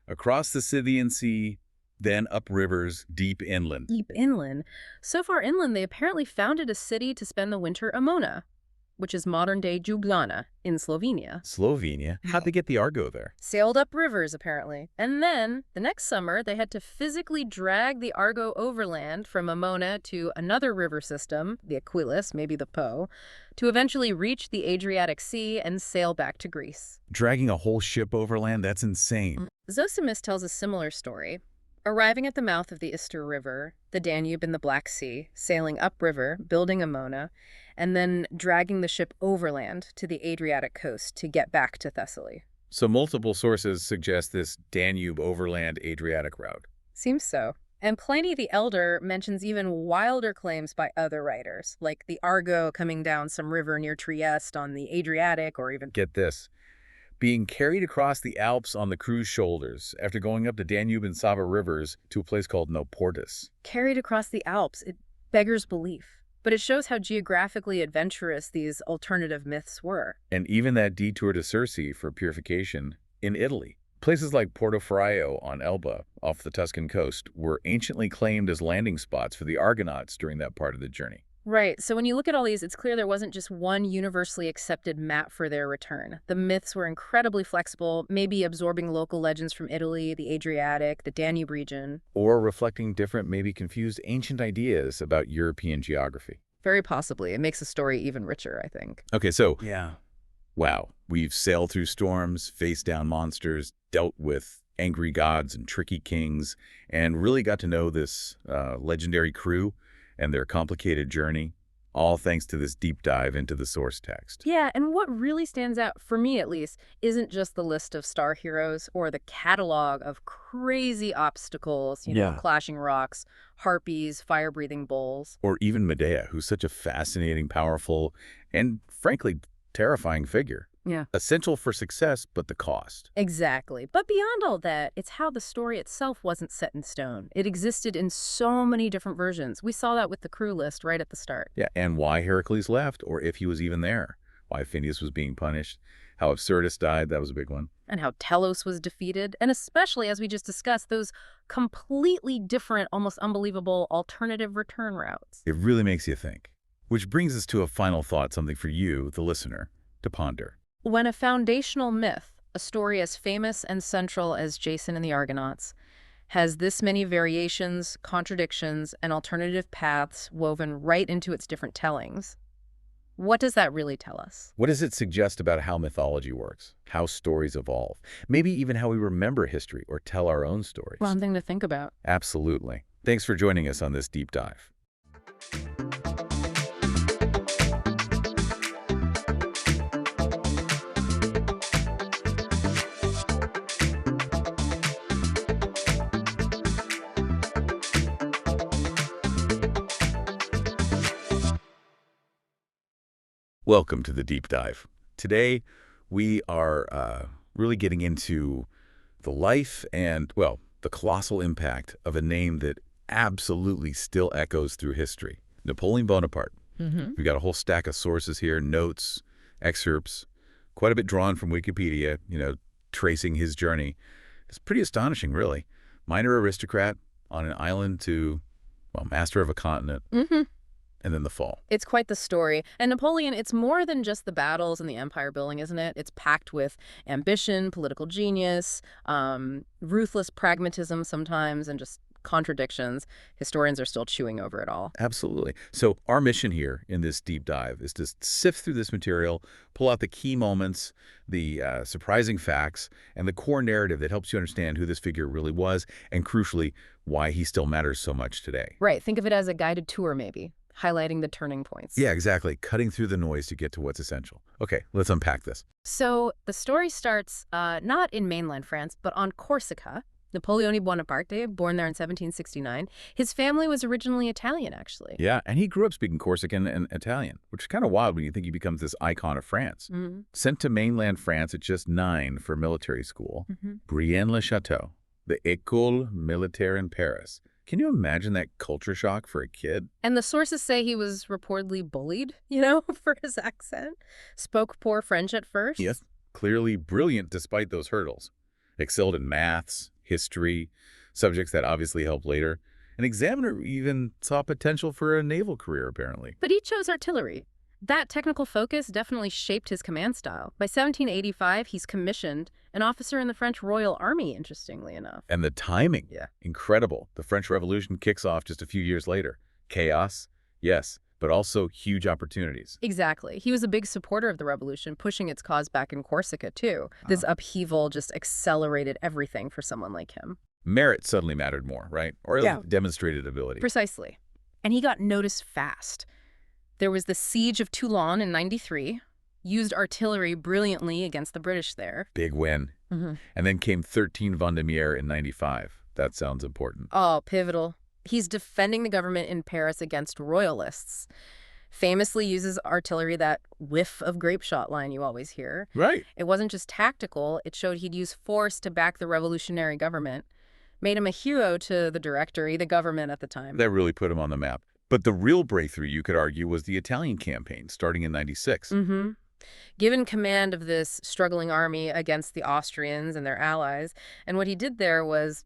Across the Scythian Sea, then up rivers, deep inland. Deep inland? So far inland, they apparently founded a city to spend the winter, Emona, which is modern-day Ljubljana in Slovenia. Slovenia? How'd they get the Argo there? Sailed up rivers, apparently. And then, the next summer, they had to physically drag the Argo overland from Emona to another river system, the Aquilus, maybe the Po, to eventually reach the Adriatic Sea and sail back to Greece. Dragging a whole ship overland? That's insane. Zosimus tells a similar story. Arriving at the mouth of the Ister River, the Danube and the Black Sea, sailing upriver, building Emona, and then dragging the ship overland to the Adriatic coast to get back to Thessaly. So multiple sources suggest this Danube overland Adriatic route. Seems so. And Pliny the Elder mentions even wilder claims by other writers, like the Argo coming down some river near Trieste on the Adriatic, or even... Get this. Being carried across the Alps on the crew's shoulders after going up the Danube and Sava rivers to a place called Nauportus. Carried across the Alps, it beggars belief. But it shows how geographically adventurous these alternative myths were. And even that detour to Circe for purification in Italy. Places like Portofraio on Elba, off the Tuscan coast, were anciently claimed as landing spots for the Argonauts during that part of the journey. Right. So when you look at all these, it's clear there wasn't just one universally accepted map for their return. The myths were incredibly flexible, maybe absorbing local legends from Italy, the Adriatic, the Danube region. Or reflecting different, maybe confused ancient ideas about European geography. Very possibly. It makes the story even richer, I think. Okay, so Yeah. wow, we've sailed through storms, faced down monsters, dealt with angry gods and tricky kings, and really got to know this legendary crew and their complicated journey, all thanks to this deep dive into the source text. Yeah, and what really stands out, for me at least, isn't just the list of star heroes or the catalog of crazy obstacles, Yeah. clashing rocks, harpies, fire-breathing bulls. Or even Medea, who's such a fascinating, powerful, and frankly, terrifying figure. Yeah. Essential for success, but the cost. Exactly. But beyond all that, it's how the story itself wasn't set in stone. It existed in so many different versions. We saw that with the crew list right at the start. Yeah, and why Heracles left, or if he was even there. Why Phineas was being punished. How Absyrtus died, that was a big one. And how Telos was defeated. And especially, as we just discussed, those completely different, almost unbelievable alternative return routes. It really makes you think. Which brings us to a final thought, something for you, the listener, to ponder. When a foundational myth, a story as famous and central as Jason and the Argonauts, has this many variations, contradictions, and alternative paths woven right into its different tellings, what does that really tell us? What does it suggest about how mythology works, how stories evolve, maybe even how we remember history or tell our own stories? Something to think about. Absolutely. Thanks for joining us on this deep dive. Welcome to the deep dive. Today, we are really getting into the life and, well, the colossal impact of a name that absolutely still echoes through history, Napoleon Bonaparte. We've got a whole stack of sources here, notes, excerpts, quite a bit drawn from Wikipedia, tracing his journey. It's pretty astonishing, really. Minor aristocrat on an island to, well, master of a continent. And then the fall. It's quite the story. And Napoleon, it's more than just the battles and the empire building, isn't it? It's packed with ambition, political genius, ruthless pragmatism sometimes, and just contradictions. Historians are still chewing over it all. Absolutely. So our mission here in this deep dive is to sift through this material, pull out the key moments, the surprising facts, and the core narrative that helps you understand who this figure really was, and crucially, why he still matters so much today. Right. Think of it as a guided tour, maybe, highlighting the turning points. Yeah, exactly. Cutting through the noise to get to what's essential. Okay, let's unpack this. So the story starts not in mainland France, but on Corsica. Napoleone Bonaparte, born there in 1769. His family was originally Italian, actually. Yeah, and he grew up speaking Corsican and Italian, which is kind of wild when you think he becomes this icon of France. Sent to mainland France at just 9 for military school. Brienne-le-Château, the École Militaire in Paris. Can you imagine that culture shock for a kid? And the sources say he was reportedly bullied, for his accent. Spoke poor French at first. Yes, clearly brilliant despite those hurdles. Excelled in maths, history, subjects that obviously helped later. An examiner even saw potential for a naval career, apparently. But he chose artillery. That technical focus definitely shaped his command style. By 1785, he's commissioned an officer in the French Royal Army, interestingly enough. And the timing. Yeah. Incredible. The French Revolution kicks off just a few years later. Chaos, yes, but also huge opportunities. Exactly. He was a big supporter of the revolution, pushing its cause back in Corsica, too. This upheaval just accelerated everything for someone like him. Merit suddenly mattered more, right? Or at least demonstrated ability. Precisely. And he got noticed fast. There was the Siege of Toulon in 93, used artillery brilliantly against the British there. Big win. And then came 13 Vendémiaire in 95. That sounds important. Oh, pivotal. He's defending the government in Paris against royalists. Famously uses artillery, that whiff of grape shot line you always hear. Right. It wasn't just tactical. It showed he'd use force to back the revolutionary government. Made him a hero to the Directory, the government at the time. That really put him on the map. But the real breakthrough, you could argue, was the Italian campaign starting in 96. Given command of this struggling army against the Austrians and their allies, and what he did there was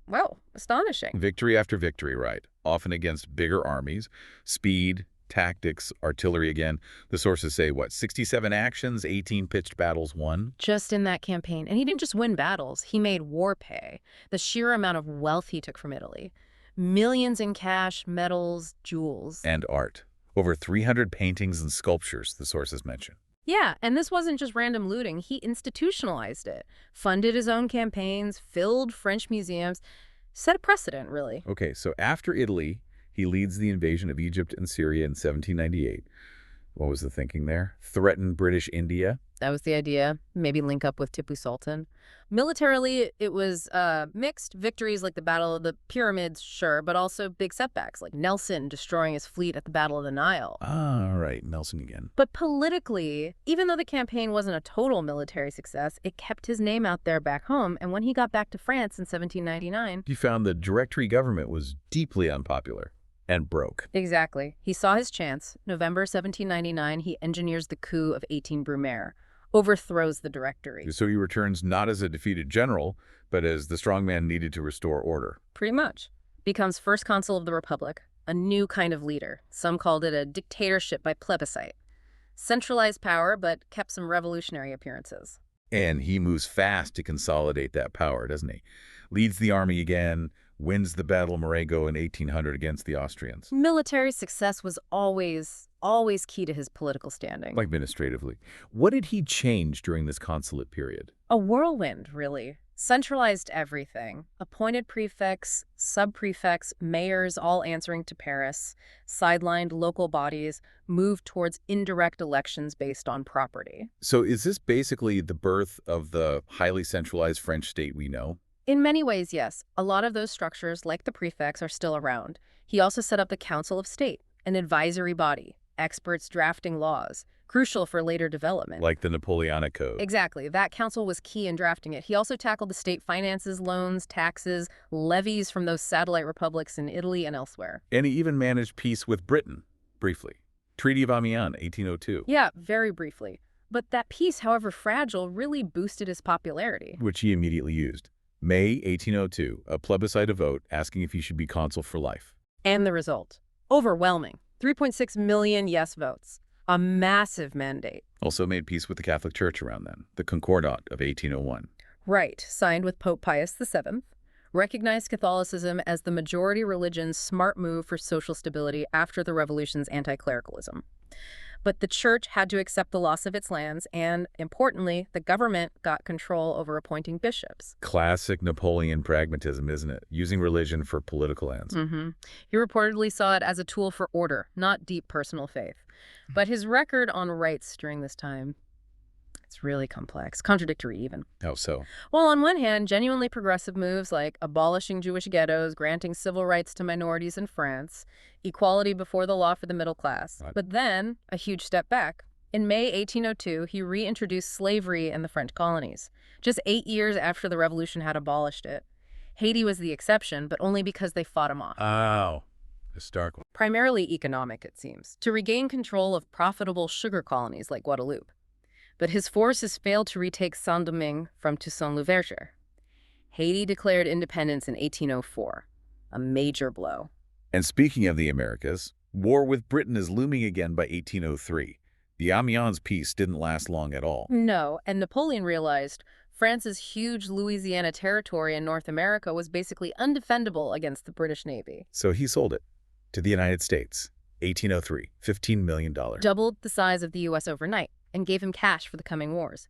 well, astonishing. Victory after victory, right? Often against bigger armies. Speed, tactics, artillery again. The sources say, what, 67 actions, 18 pitched battles won? Just in that campaign. And he didn't just win battles, he made war pay. The sheer amount of wealth he took from Italy. Millions in cash, medals, jewels. And art. Over 300 paintings and sculptures, the sources mention. Yeah, and this wasn't just random looting. He institutionalized it, funded his own campaigns, filled French museums, set a precedent, really. Okay, so after Italy, he leads the invasion of Egypt and Syria in 1798. What was the thinking there? Threaten British India? That was the idea. Maybe link up with Tipu Sultan. Militarily, it was mixed victories like the Battle of the Pyramids, sure, but also big setbacks like Nelson destroying his fleet at the Battle of the Nile. Ah, right, Nelson again. But politically, even though the campaign wasn't a total military success, it kept his name out there back home, and when he got back to France in 1799... He found the Directory government was deeply unpopular and broke. Exactly. He saw his chance. November 1799, he engineers the coup of 18 Brumaire, overthrows the Directory. So he returns not as a defeated general, but as the strongman needed to restore order. Pretty much. Becomes first consul of the Republic, a new kind of leader. Some called it a dictatorship by plebiscite. Centralized power, but kept some revolutionary appearances. And he moves fast to consolidate that power, doesn't he? Leads the army again, wins the Battle of Marengo in 1800 against the Austrians. Military success was always key to his political standing. Administratively. What did he change during this consulate period? A whirlwind, really. Centralized everything. Appointed prefects, sub-prefects, mayors all answering to Paris, sidelined local bodies, moved towards indirect elections based on property. So is this basically the birth of the highly centralized French state we know? In many ways, yes. A lot of those structures, like the prefects, are still around. He also set up the Council of State, an advisory body, experts drafting laws, crucial for later development. Like the Napoleonic Code. Exactly. That council was key in drafting it. He also tackled the state finances, loans, taxes, levies from those satellite republics in Italy and elsewhere. And he even managed peace with Britain, briefly. Treaty of Amiens, 1802. Yeah, very briefly. But that peace, however fragile, really boosted his popularity. Which he immediately used. May 1802, a plebiscite vote asking if he should be consul for life. And the result? Overwhelming. 3.6 million yes votes. A massive mandate. Also made peace with the Catholic Church around then, the Concordat of 1801. Right, signed with Pope Pius VII. Recognized Catholicism as the majority religion's smart move for social stability after the revolution's anti-clericalism. But the church had to accept the loss of its lands, and, importantly, the government got control over appointing bishops. Classic Napoleon pragmatism, isn't it? Using religion for political ends. He reportedly saw it as a tool for order, not deep personal faith. But his record on rights during this time, it's really complex, contradictory even. How so? Well, on one hand, genuinely progressive moves like abolishing Jewish ghettos, granting civil rights to minorities in France, equality before the law for the middle class. Right. But then, a huge step back. In May 1802, he reintroduced slavery in the French colonies, just 8 years after the revolution had abolished it. Haiti was the exception, but only because they fought him off. Oh, historical. Primarily economic, it seems, to regain control of profitable sugar colonies like Guadeloupe. But his forces failed to retake Saint-Domingue from Toussaint-Louverture. Haiti declared independence in 1804, a major blow. And speaking of the Americas, war with Britain is looming again by 1803. The Amiens peace didn't last long at all. No, and Napoleon realized France's huge Louisiana territory in North America was basically undefendable against the British Navy. So he sold it to the United States, 1803, $15 million. Doubled the size of the U.S. overnight, and gave him cash for the coming wars.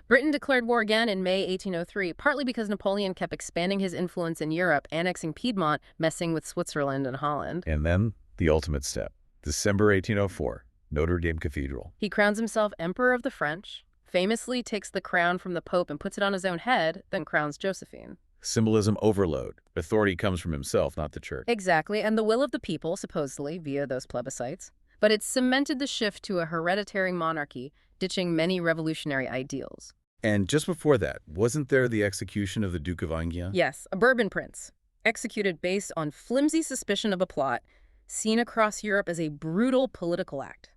Britain declared war again in May 1803, partly because Napoleon kept expanding his influence in Europe, annexing Piedmont, messing with Switzerland and Holland. And then the ultimate step, December 1804, Notre Dame Cathedral. He crowns himself Emperor of the French, famously takes the crown from the Pope and puts it on his own head, then crowns Josephine. Symbolism overload. Authority comes from himself, not the church. Exactly, and the will of the people, supposedly, via those plebiscites. But it cemented the shift to a hereditary monarchy, ditching many revolutionary ideals. And just before that, wasn't there the execution of the Duke of Enghien? Yes, a Bourbon prince, executed based on flimsy suspicion of a plot, seen across Europe as a brutal political act.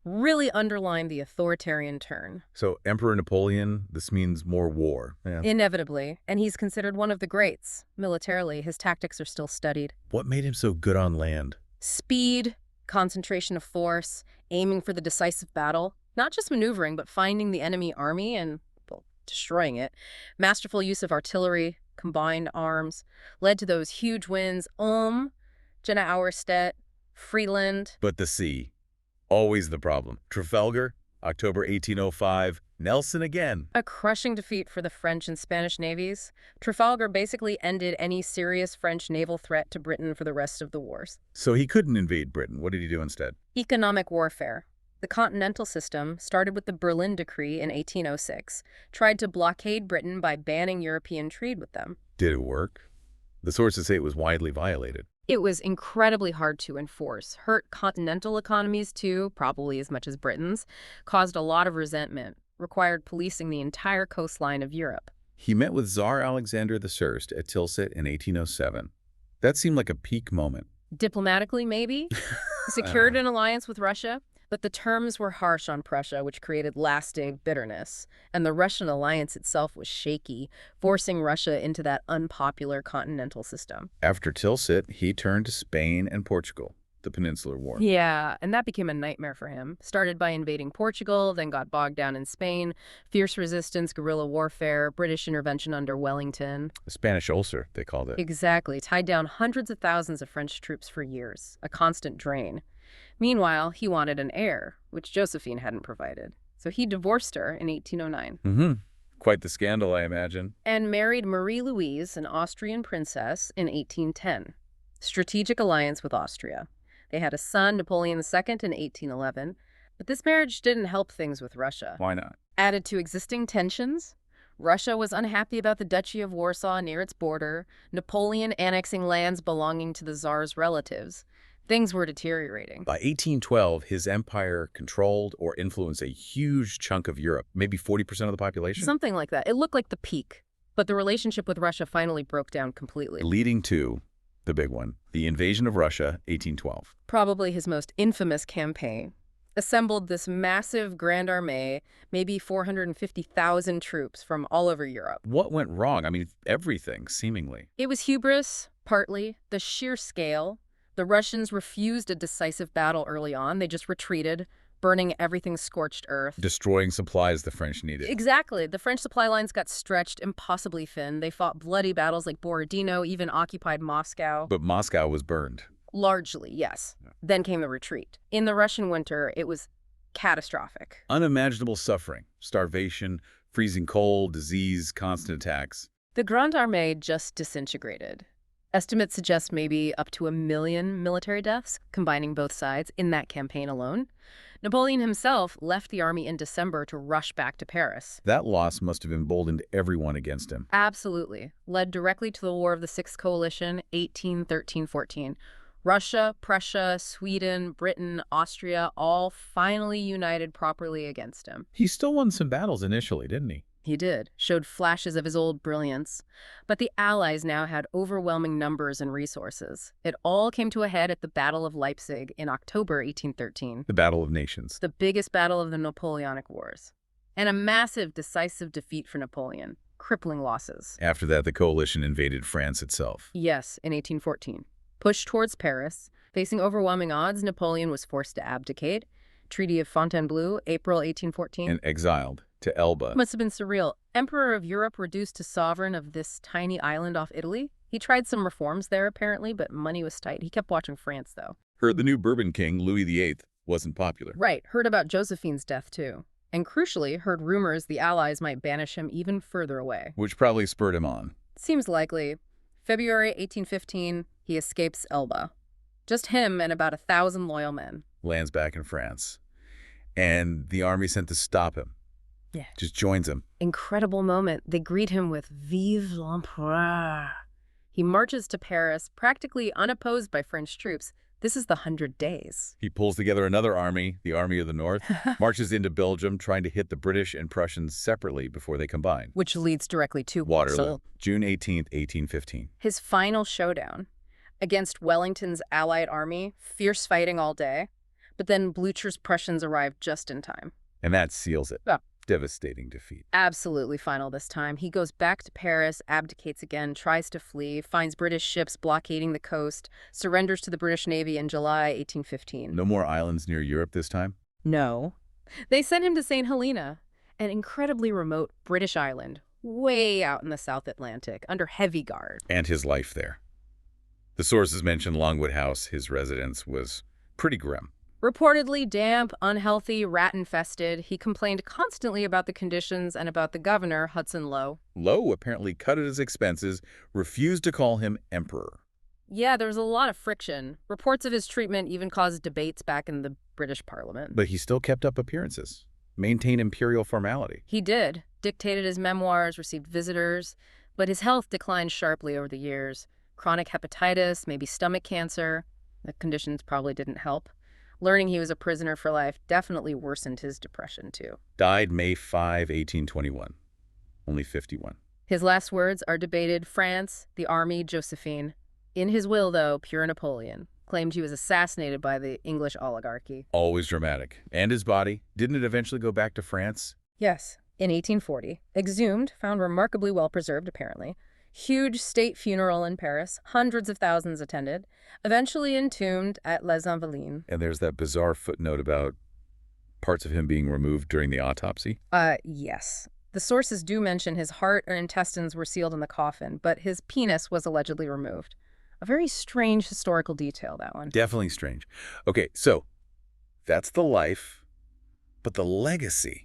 really underlined the authoritarian turn. So Emperor Napoleon, this means more war. Yeah. Inevitably, and he's considered one of the greats. Militarily, his tactics are still studied. What made him so good on land? Speed, concentration of force, aiming for the decisive battle, not just maneuvering, but finding the enemy army and, well, destroying it. Masterful use of artillery, combined arms, led to those huge wins. Jena Auerstedt, Friedland. But the sea, always the problem. Trafalgar, October 1805, Nelson again. A crushing defeat for the French and Spanish navies. Trafalgar basically ended any serious French naval threat to Britain for the rest of the wars. So he couldn't invade Britain. What did he do instead? Economic warfare. The continental system started with the Berlin Decree in 1806, tried to blockade Britain by banning European trade with them. Did it work? The sources say it was widely violated. It was incredibly hard to enforce, hurt continental economies too, probably as much as Britain's, caused a lot of resentment, required policing the entire coastline of Europe. He met with Tsar Alexander I at Tilsit in 1807. That seemed like a peak moment. Diplomatically, maybe? Secured an alliance with Russia, but the terms were harsh on Prussia, which created lasting bitterness. And the Russian alliance itself was shaky, forcing Russia into that unpopular continental system. After Tilsit, he turned to Spain and Portugal, the Peninsular War. Yeah, and that became a nightmare for him. Started by invading Portugal, then got bogged down in Spain. Fierce resistance, guerrilla warfare, British intervention under Wellington. The Spanish ulcer, they called it. Exactly. Tied down hundreds of thousands of French troops for years. A constant drain. Meanwhile, he wanted an heir, which Josephine hadn't provided. So he divorced her in 1809. Quite the scandal, I imagine. And married Marie-Louise, an Austrian princess, in 1810. Strategic alliance with Austria. They had a son, Napoleon II, in 1811. But this marriage didn't help things with Russia. Why not? Added to existing tensions, Russia was unhappy about the Duchy of Warsaw near its border, Napoleon annexing lands belonging to the Tsar's relatives. Things were deteriorating. By 1812, his empire controlled or influenced a huge chunk of Europe, maybe 40% of the population? Something like that. It looked like the peak. But the relationship with Russia finally broke down completely. Leading to the big one, the invasion of Russia, 1812. Probably his most infamous campaign. Assembled this massive Grand Armée, maybe 450,000 troops from all over Europe. What went wrong? I mean, everything, seemingly. It was hubris, partly, the sheer scale. The Russians refused a decisive battle early on. They just retreated, burning everything scorched earth. Destroying supplies the French needed. Exactly. The French supply lines got stretched impossibly thin. They fought bloody battles like Borodino, even occupied Moscow. But Moscow was burned. Largely, yes. Yeah. Then came the retreat. In the Russian winter, it was catastrophic. Unimaginable suffering, starvation, freezing cold, disease, constant attacks. The Grande Armée just disintegrated. Estimates suggest maybe up to 1 million military deaths, combining both sides, in that campaign alone. Napoleon himself left the army in December to rush back to Paris. That loss must have emboldened everyone against him. Absolutely. Led directly to the War of the Sixth Coalition, 1813-14. Russia, Prussia, Sweden, Britain, Austria, all finally united properly against him. He still won some battles initially, didn't he? He did, showed flashes of his old brilliance. But the Allies now had overwhelming numbers and resources. It all came to a head at the Battle of Leipzig in October 1813. The Battle of Nations. The biggest battle of the Napoleonic Wars. And a massive, decisive defeat for Napoleon. Crippling losses. After that, the coalition invaded France itself. Yes, in 1814. Pushed towards Paris. Facing overwhelming odds, Napoleon was forced to abdicate. Treaty of Fontainebleau, April 1814. And exiled to Elba. Must have been surreal. Emperor of Europe reduced to sovereign of this tiny island off Italy. He tried some reforms there, apparently, but money was tight. He kept watching France, though. Heard the new Bourbon king, Louis VIII, wasn't popular. Right. Heard about Josephine's death, too. And crucially, heard rumors the Allies might banish him even further away. Which probably spurred him on. Seems likely. February 1815, he escapes Elba. Just him and about 1,000 loyal men. Lands back in France. And the army sent to stop him. Yeah. Just joins him. Incredible moment. They greet him with Vive l'Empereur. He marches to Paris, practically unopposed by French troops. This is the 100 Days. He pulls together another army, the Army of the North, marches into Belgium, trying to hit the British and Prussians separately before they combine. Which leads directly to Waterloo, June 18th, 1815. His final showdown against Wellington's Allied army, fierce fighting all day. But then Blücher's Prussians arrived just in time. And that seals it. Yeah. Devastating defeat. Absolutely final this time. He goes back to Paris, abdicates again, tries to flee, finds British ships blockading the coast, surrenders to the British Navy in July 1815. No more islands near Europe this time? No. They sent him to St. Helena, an incredibly remote British island, way out in the South Atlantic, under heavy guard. And his life there. The sources mention Longwood House, his residence, was pretty grim. Reportedly damp, unhealthy, rat-infested, he complained constantly about the conditions and about the governor, Hudson Lowe. Lowe apparently cut at his expenses, refused to call him emperor. Yeah, there was a lot of friction. Reports of his treatment even caused debates back in the British Parliament. But he still kept up appearances, maintained imperial formality. He did, dictated his memoirs, received visitors, but his health declined sharply over the years. Chronic hepatitis, maybe stomach cancer. The conditions probably didn't help. Learning he was a prisoner for life definitely worsened his depression, too. Died May 5, 1821. Only 51. His last words are debated: France, the army, Josephine. In his will, though, pure Napoleon claimed he was assassinated by the English oligarchy. Always dramatic. And his body, didn't it eventually go back to France? Yes, in 1840. Exhumed, found remarkably well preserved, apparently. Huge state funeral in Paris. Hundreds of thousands attended. Eventually entombed at Les Invalides. And there's that bizarre footnote about parts of him being removed during the autopsy? Yes. The sources do mention his heart and intestines were sealed in the coffin, but his penis was allegedly removed. A very strange historical detail, that one. Definitely strange. Okay, so that's the life, but the legacy.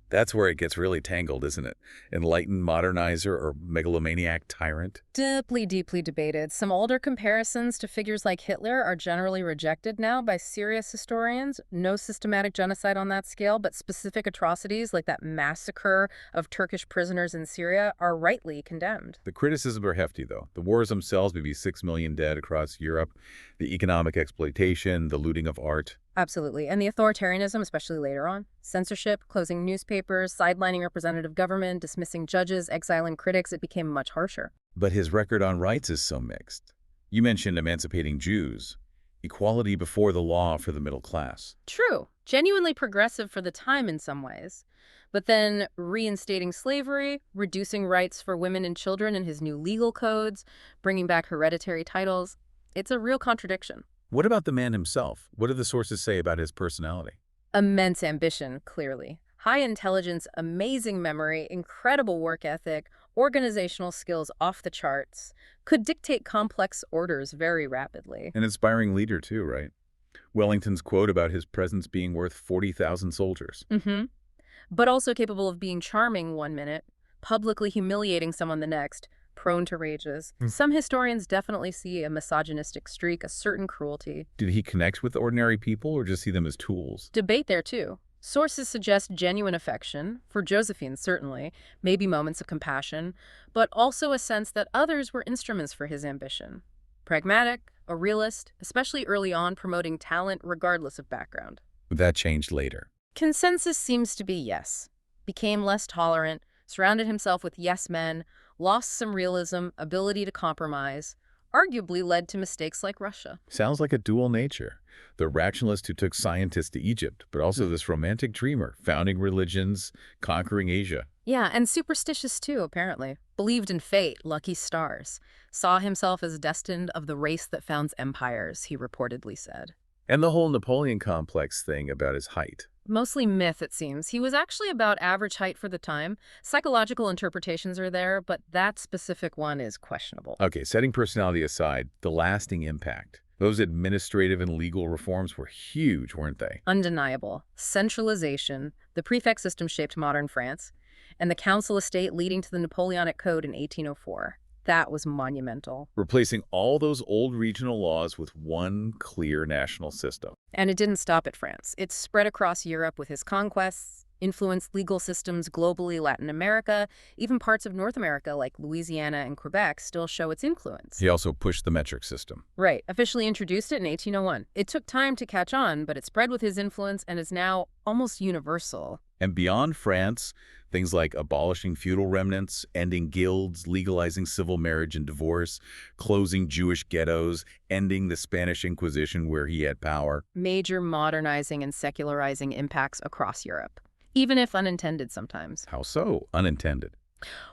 That's where it gets really tangled, isn't it? Enlightened modernizer or megalomaniac tyrant? Deeply, deeply debated. Some older comparisons to figures like Hitler are generally rejected now by serious historians. No systematic genocide on that scale, but specific atrocities like that massacre of Turkish prisoners in Syria are rightly condemned. The criticisms are hefty, though. The wars themselves, maybe 6 million dead across Europe, the economic exploitation, the looting of art. Absolutely. And the authoritarianism, especially later on. Censorship, closing newspapers, sidelining representative government, dismissing judges, exiling critics, it became much harsher. But his record on rights is so mixed. You mentioned emancipating Jews, equality before the law for the middle class. True. Genuinely progressive for the time in some ways. But then reinstating slavery, reducing rights for women and children in his new legal codes, bringing back hereditary titles. It's a real contradiction. What about the man himself? What do the sources say about his personality? Immense ambition, clearly. High intelligence, amazing memory, incredible work ethic, organizational skills off the charts. Could dictate complex orders very rapidly. An inspiring leader, too, right? Wellington's quote about his presence being worth 40,000 soldiers. But also capable of being charming one minute, publicly humiliating someone the next, prone to rages. Some historians definitely see a misogynistic streak, a certain cruelty. Did he connect with ordinary people or just see them as tools? Debate there, too. Sources suggest genuine affection, for Josephine certainly, maybe moments of compassion, but also a sense that others were instruments for his ambition. Pragmatic, a realist, especially early on, promoting talent regardless of background. That changed later. Consensus seems to be yes. Became less tolerant, surrounded himself with yes men, lost some realism, ability to compromise, arguably led to mistakes like Russia. Sounds like a dual nature. The rationalist who took scientists to Egypt, but also this romantic dreamer, founding religions, conquering Asia. Yeah, and superstitious too, apparently. Believed in fate, lucky stars. Saw himself as destined of the race that founds empires, he reportedly said. And the whole Napoleon complex thing about his height. Mostly myth, it seems. He was actually about average height for the time. Psychological interpretations are there, but that specific one is questionable. Okay, setting personality aside, the lasting impact. Those administrative and legal reforms were huge, weren't they? Undeniable. Centralization, the prefect system shaped modern France, and the council estate leading to the Napoleonic Code in 1804. That was monumental. Replacing all those old regional laws with one clear national system. And it didn't stop at France. It spread across Europe with his conquests, influenced legal systems globally. Latin America, even parts of North America like Louisiana and Quebec still show its influence. He also pushed the metric system. Right, officially introduced it in 1801. It took time to catch on, but it spread with his influence and is now almost universal. And beyond France, things like abolishing feudal remnants, ending guilds, legalizing civil marriage and divorce, closing Jewish ghettos, ending the Spanish Inquisition where he had power. Major modernizing and secularizing impacts across Europe, even if unintended sometimes. How so? Unintended.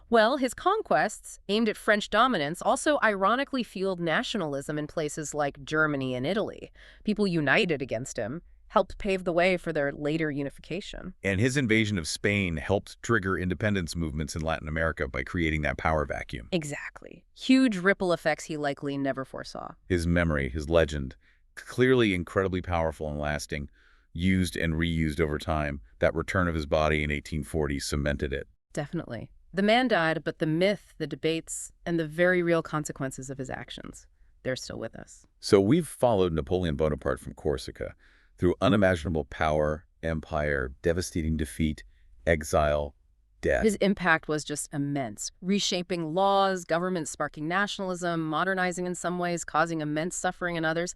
Well, his conquests, aimed at French dominance, also ironically fueled nationalism in places like Germany and Italy. People united against him, helped pave the way for their later unification. And his invasion of Spain helped trigger independence movements in Latin America by creating that power vacuum. Exactly. Huge ripple effects he likely never foresaw. His memory, his legend, clearly incredibly powerful and lasting, used and reused over time. That return of his body in 1840 cemented it. Definitely. The man died, but the myth, the debates, and the very real consequences of his actions, they're still with us. So we've followed Napoleon Bonaparte from Corsica through unimaginable power, empire, devastating defeat, exile, death. His impact was just immense, reshaping laws, governments sparking nationalism, modernizing in some ways, causing immense suffering in others.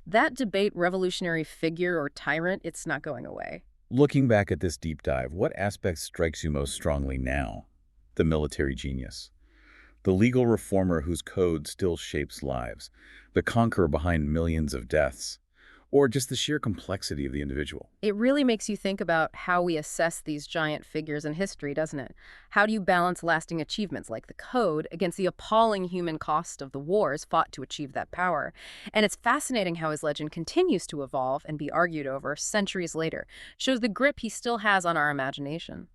That debate, revolutionary figure or tyrant, it's not going away. Looking back at this deep dive, what aspect strikes you most strongly now? The military genius. The legal reformer whose code still shapes lives. The conqueror behind millions of deaths. Or just the sheer complexity of the individual. It really makes you think about how we assess these giant figures in history, doesn't it? How do you balance lasting achievements like the code against the appalling human cost of the wars fought to achieve that power? And it's fascinating how his legend continues to evolve and be argued over centuries later. Shows the grip he still has on our imagination.